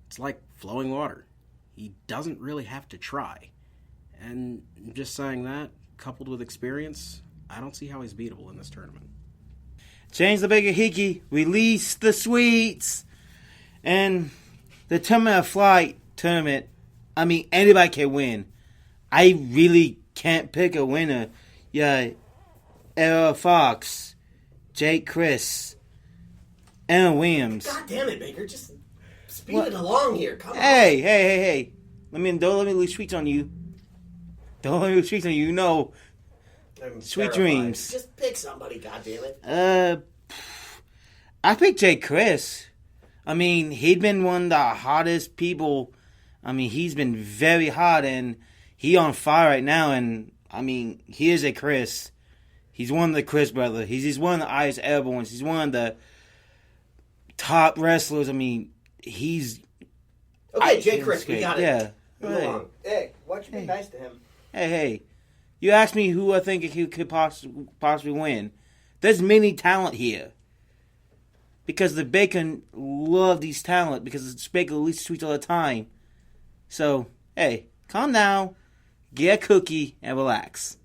It's like flowing water. He doesn't really have to try. And just saying that, coupled with experience, I don't see how he's beatable in this tournament. Change the bigger hickey, release the sweets. And the Tournament of Flight tournament, I mean, anybody can win. I really can't pick a winner. Yeah, Errol Fox, Jake Chris, Aaron Williams. God damn it, Baker. Just speed it along here. Come on. Hey. Don't let me lose sweets on you. Don't let me lose sweets on you. You know, sweet dreams. Just pick somebody, goddammit. I picked Jake Chris. I mean, he'd been one of the hottest people I mean, he's been very hot, and he on fire right now. And I mean, here's a Chris. He's one of the Chris brothers. He's one of the Ice Airborns. He's one of the top wrestlers. I mean, he's Okay, Jay Chris, we got it. Yeah. Move along. Hey, why don't you be nice to him? Hey. You asked me who I think he could possibly win. There's many talent here. Because the Bacon love these talent because the Bacon at least tweets all the time. So, hey, calm down, get a cookie, and relax.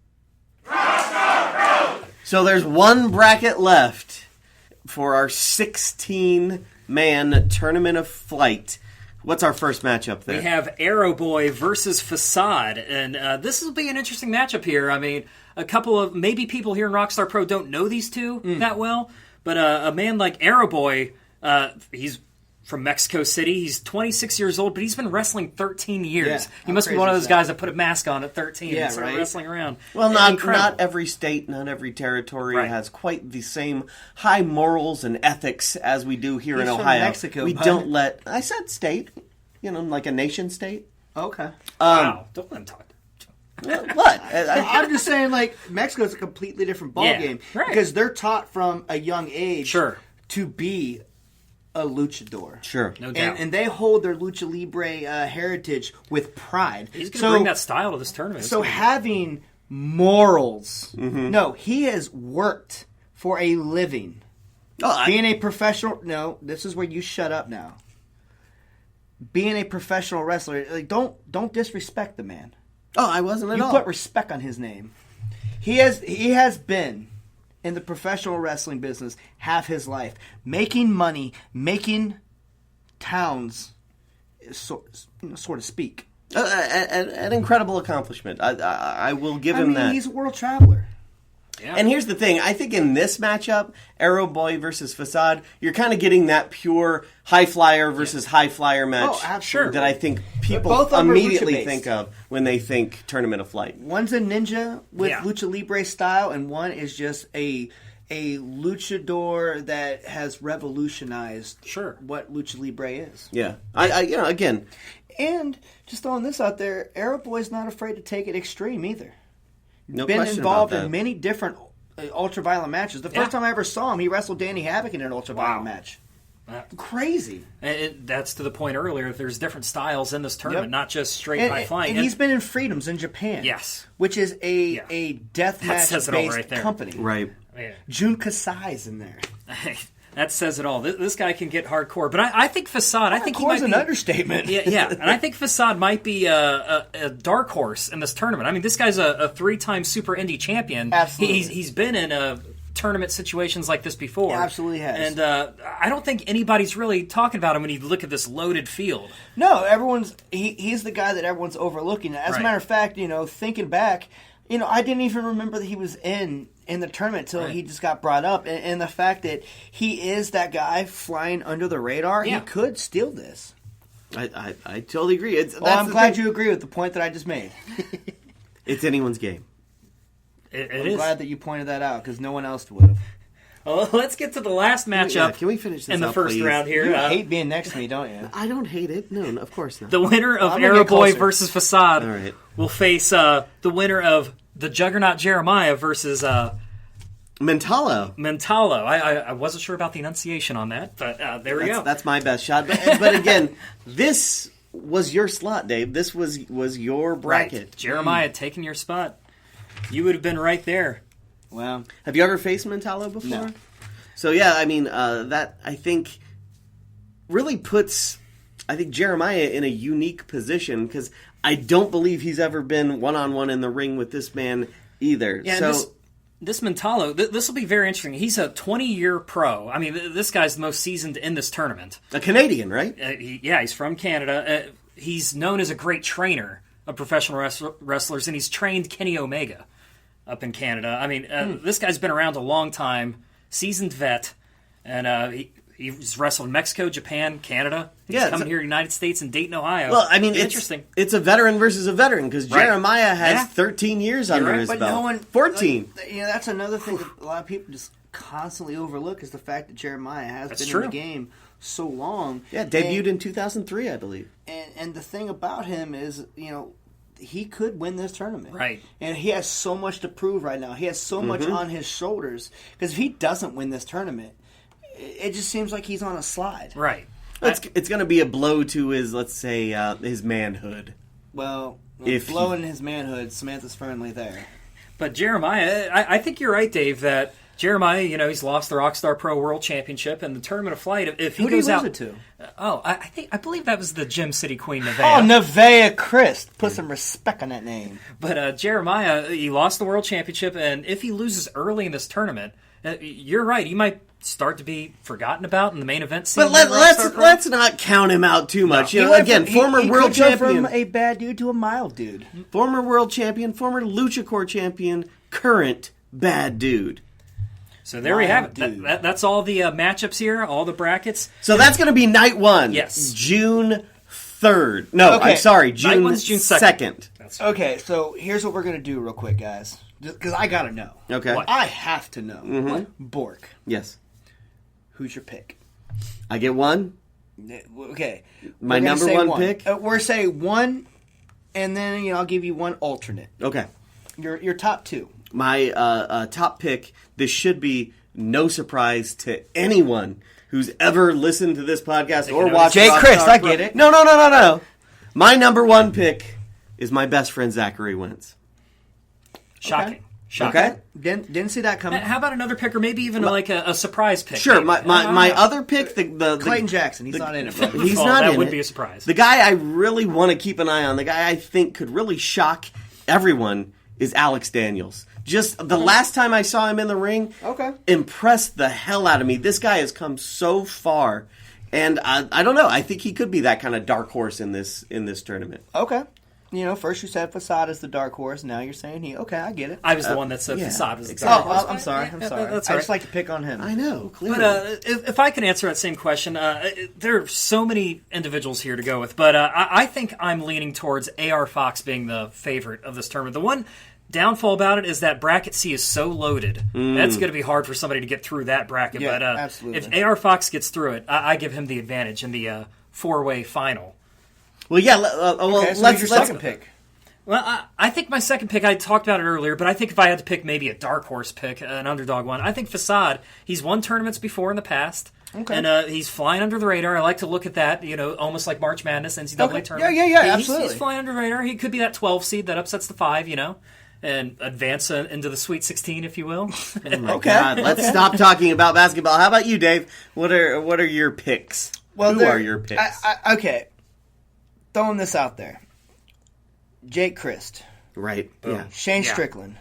So there's one bracket left for our 16-man tournament of flight. What's our first matchup there? We have Arrow Boy versus Facade, and this will be an interesting matchup here. I mean, a couple of maybe people here in Rockstar Pro don't know these two that well, but a man like Arrow Boy, he's from Mexico City. He's 26 years old, but he's been wrestling 13 years. Yeah, he must be one of those guys that put a mask on at 13 and started wrestling around. Well, not every state, not every territory has quite the same high morals and ethics as we do here in He's from Ohio. Mexico, we bud. don't let... I said state. You know, like a nation state. Okay. Wow, don't let him talk. What? I'm just saying, like, Mexico's a completely different ballgame. right. Because they're taught from a young age Sure. to be a luchador. Sure. No doubt. And they hold their lucha libre heritage with pride. He's going to bring that style to this tournament. So having morals. No, he has worked for a living. Being a professional... No, this is where you shut up now. Being a professional wrestler, like, don't disrespect the man. Oh, I wasn't at all. You put respect on his name. He has been in the professional wrestling business half his life, making money, making towns, so to speak. An incredible accomplishment. I will give him that. He's a world traveler. Yeah. And here's the thing. I think in this matchup, Arrow Boy versus Facade, you're kind of getting that pure high flyer versus high flyer match. Oh, absolutely. That I think people Both of them are immediately lucha-based. think of when they think Tournament of Flight. One's a ninja with Yeah. lucha libre style, and one is just a luchador that has revolutionized what lucha libre is. Yeah. I again. And just throwing this out there, Arrow Boy's not afraid to take it extreme either. No Been question involved about that. in many different ultraviolet matches. The first time I ever saw him, he wrestled Danny Havoc in an ultraviolet match. Crazy. That's to the point earlier. There's different styles in this tournament, Yep. not just straight high flying. And he's been in Freedoms in Japan. Yes. Which is a death That says it all match right based there. company. Right. Yeah. Jun Kasai's in there. That says it all. This guy can get hardcore, but I think Facade. I think he might Hardcore's an be understatement. Yeah, and I think Facade might be a dark horse in this tournament. I mean, this guy's a 3-time Super Indie champion. Absolutely. He's been in tournament situations like this before. He absolutely has. And I don't think anybody's really talking about him when you look at this loaded field. No, he's the guy that everyone's overlooking. As a matter of fact, thinking back, I didn't even remember that he was in the tournament until he just got brought up. And the fact that he is that guy flying under the radar, he could steal this. I totally agree. I'm glad you agree with the point that I just made. It's anyone's game. I'm glad that you pointed that out because no one else would have. Well, let's get to the last matchup. Can we finish this in the up, first please? round here? You hate being next to me, don't you? I don't hate it. No, of course not. The winner of I'm gonna Arrow get Boy closer. versus Facade All right. will face the winner of the Juggernaut Jeremiah versus Mentalo. Mentalo. I wasn't sure about the enunciation on that, but there we go. That's my best shot. But again, this was your slot, Dave. This was your bracket. Right. Jeremiah taking your spot. You would have been right there. Wow. Have you ever faced Mentalo before? No. So yeah, I mean that I think really puts Jeremiah in a unique position because I don't believe he's ever been one-on-one in the ring with this man either. Yeah, so this Mentalo, this will be very interesting. He's a 20-year pro. I mean, this guy's the most seasoned in this tournament. A Canadian, right? He's from Canada. He's known as a great trainer of professional wrestlers, and he's trained Kenny Omega up in Canada. I mean, this guy's been around a long time, seasoned vet, and he's wrestled in Mexico, Japan, Canada. He's coming here to the United States and Dayton, Ohio. Well, I mean, interesting. It's a veteran versus a veteran because Right. Jeremiah has Yeah. 13 years under his But belt. no one 14. That's another thing that a lot of people just constantly overlook is the fact that Jeremiah has That's been true. in the game so long. Yeah, debuted in 2003, I believe. And the thing about him is, he could win this tournament. Right. And he has so much to prove right now. He has so much on his shoulders. Because if he doesn't win this tournament, it just seems like he's on a slide. Right. It's going to be a blow to his, let's say, his manhood. Well, If blowing his manhood, Samantha's firmly there. But Jeremiah, I think you're right, Dave, that Jeremiah, he's lost the Rockstar Pro World Championship and the Tournament of Flight. If he Who goes did he out, lose it to? I believe that was the Gem City Queen, Nevaeh. Oh, Nevaeh Christ. Put some respect on that name. But Jeremiah, he lost the World Championship, and if he loses early in this tournament, you're right, he might start to be forgotten about in the main event scene. But let's not count him out too much. No. Former world could go champion, from a bad dude to a mild dude. Former world champion, former LuchaCore champion, current bad dude. So there we have it. That's all the matchups here, all the brackets. So that's going to be night one. Yes. June 3rd. No, Okay. I'm sorry, Night one's June 2nd. Okay, so here's what we're going to do real quick, guys. Because I got to know. Okay. What? I have to know. Mhm. Bork, Yes. who's your pick? I get one. Okay. My We're gonna number say one pick? We're saying one, and then I'll give you one alternate. Okay. Your top two. My top pick, this should be no surprise to anyone who's ever listened to this podcast or watched Jake Rockstar Christ, I Pro. get it. No. My number one pick is my best friend Zachary Wentz. Shocking. Okay? Didn't see that coming. How about another pick, or maybe even like a surprise pick? Sure, maybe? my other pick, the Clayton Jackson, he's not in it, bro. He's Oh, not that in would it. be a surprise. The guy I really want to keep an eye on, the guy I think could really shock everyone, is Alex Daniels. Just the last time I saw him in the ring, impressed the hell out of me. This guy has come so far, and I don't know. I think he could be that kind of dark horse in this tournament. Okay. First you said Facade is the dark horse. Now you're saying he. Okay, I get it. I was the one that said yeah, Facade was the exactly. dark horse. I'm sorry. That's I all just right. like to pick on him. I know, clearly. But if I can answer that same question, there are so many individuals here to go with, but I think I'm leaning towards AR Fox being the favorite of this tournament. The one downfall about it is that bracket C is so loaded. That's going to be hard for somebody to get through that bracket. Yeah, but absolutely. if AR Fox gets through it, I give him the advantage in the four-way final. Well, yeah. Okay, so let's who's your second pick? Well, I think my second pick, I talked about it earlier, but I think if I had to pick maybe a dark horse pick, an underdog one, I think Facade, he's won tournaments before in the past. Okay. And he's flying under the radar. I like to look at that, almost like March Madness, NCAA tournament. Yeah, absolutely. He's flying under the radar. He could be that 12 seed that upsets the 5, and advance into the Sweet 16, if you will. Oh my God, let's stop talking about basketball. How about you, Dave? What are your picks? Who are your picks? Okay. Throwing this out there. Jake Christ. Right. Yeah. Shane Strickland.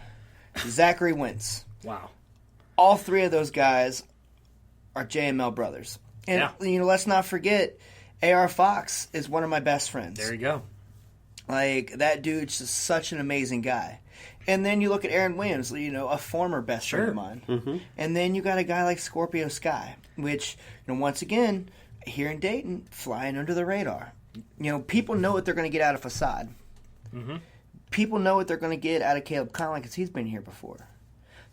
Zachary Wentz. Wow. All three of those guys are JML brothers. And, let's not forget, AR Fox is one of my best friends. There you go. Like, that dude's just such an amazing guy. And then you look at Aaron Williams, a former best friend of mine. Mm-hmm. And then you got a guy like Scorpio Sky, which, once again, here in Dayton, flying under the radar. People know what they're going to get out of Facade. Mm-hmm. People know what they're going to get out of Caleb Conley because he's been here before.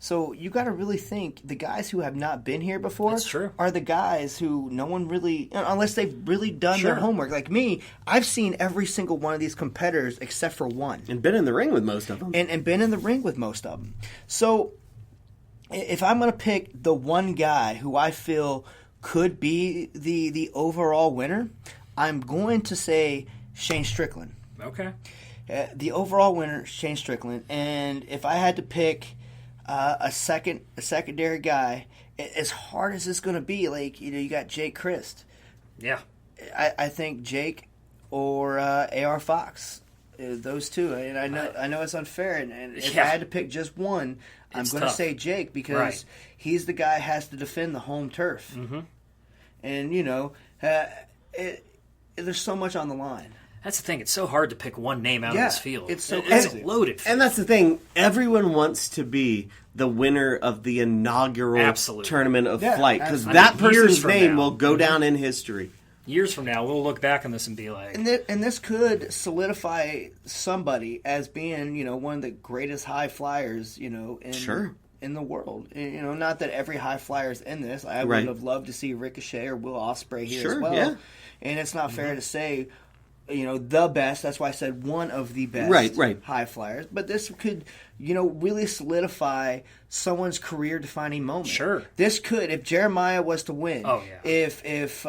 So you got to really think the guys who have not been here before are the guys who no one really, unless they've really done their homework. Like me, I've seen every single one of these competitors except for one. And been in the ring with most of them. And been in the ring with most of them. So if I'm going to pick the one guy who I feel could be the overall winner, I'm going to say Shane Strickland. Okay. The overall winner, Shane Strickland. And if I had to pick a secondary guy, as hard as it's going to be, you got Jake Christ. Yeah. I think Jake or AR Fox, those two. And I know it's unfair. And if I had to pick just one, I'm going to say Jake because he's the guy who has to defend the home turf. Mm-hmm. And, there's so much on the line. That's the thing. It's so hard to pick one name out of this field. It's so it's a loaded field. And that's the thing. Everyone wants to be the winner of the inaugural tournament of flight because that person's name will go down in history. Years from now, we'll look back on this and be like... And this could solidify somebody as being, one of the greatest high flyers, in in the world. Not that every high flyer is in this. I would have loved to see Ricochet or Will Ospreay here as well. Yeah. And it's not fair to say, the best. That's why I said one of the best high flyers. But this could, really solidify someone's career-defining moment. Sure. This could, if Jeremiah was to win, if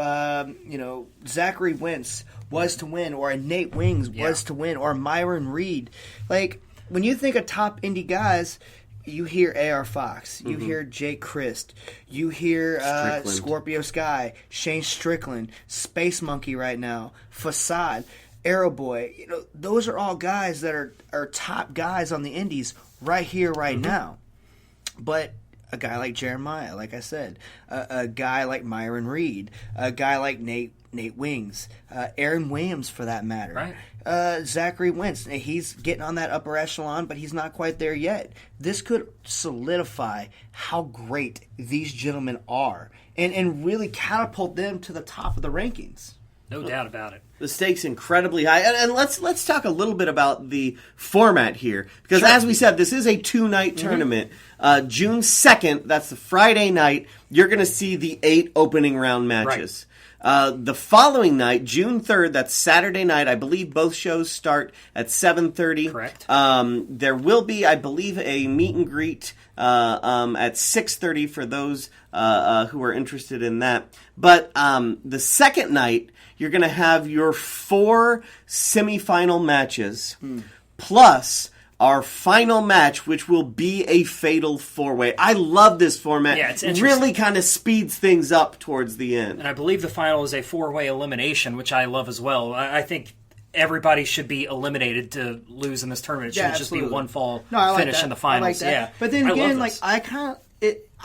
Zachary Wentz was to win, or a Nate Wings was to win, or Myron Reed. Like, when you think of top indie guys, you hear A.R. Fox, you hear Jake Christ, you hear Scorpio Sky, Shane Strickland, Space Monkey right now, Facade, Arrow Boy. Those are all guys that are top guys on the indies right here, right now. But a guy like Jeremiah, like I said, a guy like Myron Reed, a guy like Nate Wings, Aaron Williams for that matter. Right. Zachary Wentz, he's getting on that upper echelon, but he's not quite there yet. This could solidify how great these gentlemen are and really catapult them to the top of the rankings. No doubt about it. The stakes incredibly high. And let's talk a little bit about the format here. Because as we said, this is a 2-night tournament. June 2nd, that's the Friday night, you're going to see the 8 opening round matches. The following night, June 3rd, that's Saturday night, I believe both shows start at 7:30. Correct. There will be, I believe, a meet and greet at 6:30 for those who are interested in that. But the second night, you're going to have your 4 semifinal matches, plus our final match, which will be a fatal 4-way. I love this format. Yeah, it's it interesting. really kind of speeds things up towards the end. And I believe the final is a 4-way elimination, which I love as well. I think everybody should be eliminated to lose in this tournament. It should just be a one-fall finish in the finals. I like that. Yeah. But then again,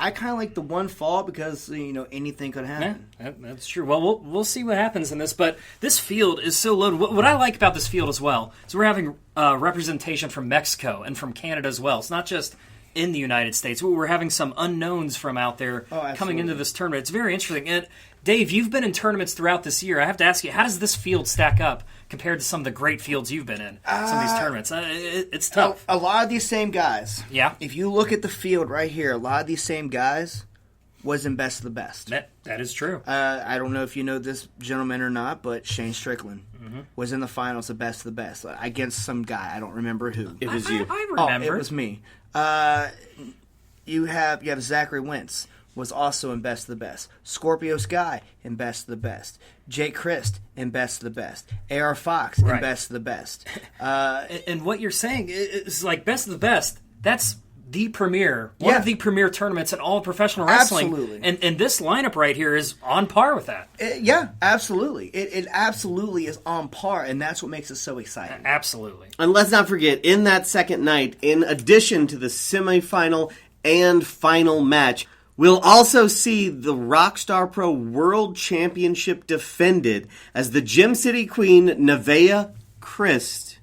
I kind of like the one fall because anything could happen. Yeah, that's true. Well, we'll see what happens in this, but this field is so loaded. What I like about this field as well is we're having representation from Mexico and from Canada as well. It's not just in the United States. We're having some unknowns from out there coming into this tournament. It's very interesting. And Dave, you've been in tournaments throughout this year. I have to ask you, how does this field stack up compared to some of the great fields you've been in? Some of these tournaments. It's tough. A lot of these same guys. Yeah. If you look at the field right here, a lot of these same guys was in best of the best. That is true. I don't know if you know this gentleman or not, but Shane Strickland was in the finals of best of the best against some guy. I don't remember who. It was you. I remember. Oh, it was me. You have Zachary Wentz was also in best of the best. Scorpio Sky in best of the best. Jake Christ in best of the best. A.R. Fox in best of the best. And what you're saying is like best of the best. That's the premier, one of the premier tournaments in all of professional wrestling. Absolutely. And this lineup right here is on par with that. Yeah, absolutely. It absolutely is on par, and that's what makes it so exciting. Absolutely. And let's not forget, in that second night, in addition to the semifinal and final match, we'll also see the Rockstar Pro World Championship defended as the Gym City Queen, Nevaeh Christ,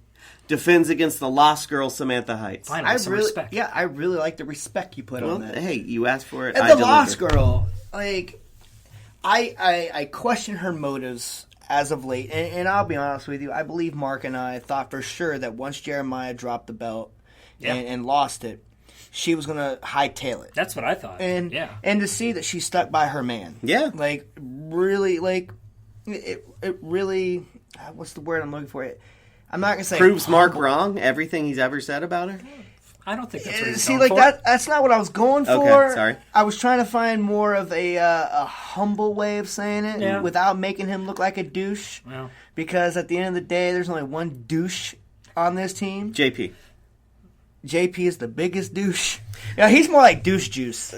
defends against the Lost Girl, Samantha Heights. Finally, some respect. Yeah, I really like the respect you put on that. Hey, you asked for it. And I the Lost delivered. Girl, I question her motives as of late. And I'll be honest with you, I believe Mark and I thought for sure that once Jeremiah dropped the belt and lost it, she was going to hightail it. That's what I thought. And to see that she stuck by her man. Yeah. Really, it really, what's the word I'm looking for? I'm not going to say proves Mark wrong, everything he's ever said about her? I don't think that's what he's See, going for. that's not what I was going for. Okay, sorry. I was trying to find more of a humble way of saying it without making him look like a douche. Well. Because at the end of the day, there's only one douche on this team. JP is the biggest douche. Yeah, he's more like douche juice.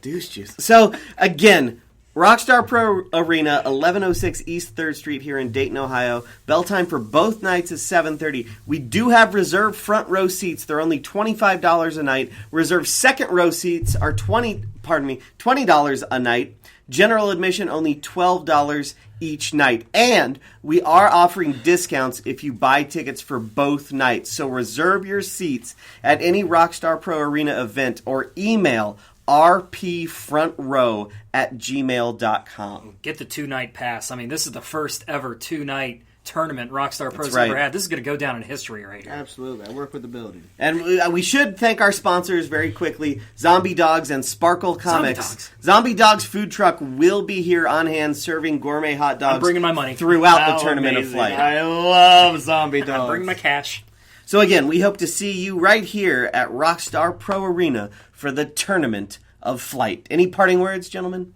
Douche juice. So, again, Rockstar Pro Arena, 1106 East 3rd Street here in Dayton, Ohio. Bell time for both nights is 7:30. We do have reserved front row seats. They're only $25 a night. Reserved second row seats are $20 a night. General admission only $12 each night. And we are offering discounts if you buy tickets for both nights. So reserve your seats at any Rockstar Pro Arena event or email rpfrontrow@gmail.com. Get the 2-night pass. I mean, this is the first ever 2-night tournament Rockstar Pro's right. ever had. This is going to go down in history right here. Absolutely. I work with the building. And we should thank our sponsors very quickly, Zombie Dogs and Sparkle Comics. Zombie Dogs food truck will be here on hand serving gourmet hot dogs. I'm bringing my money. Throughout the Tournament of Flight. I love Zombie Dogs. I'm bringing my cash. So again, we hope to see you right here at Rockstar Pro Arena for the Tournament of Flight. Any parting words, gentlemen?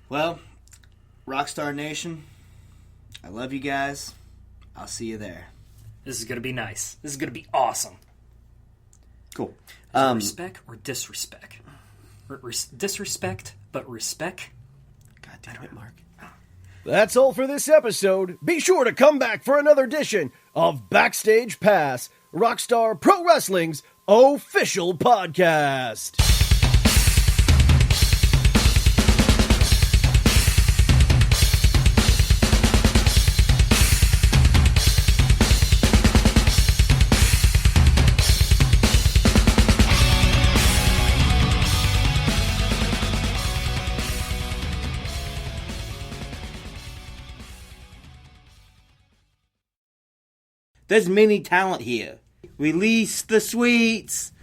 Well, Rockstar Nation, I love you guys. I'll see you there. This is going to be nice. This is going to be awesome. Cool. Respect or disrespect? Disrespect, but respect? God damn it, Mark. That's all for this episode. Be sure to come back for another edition of Backstage Pass, Rockstar Pro Wrestling's official podcast. There's many talent here. Release the sweets.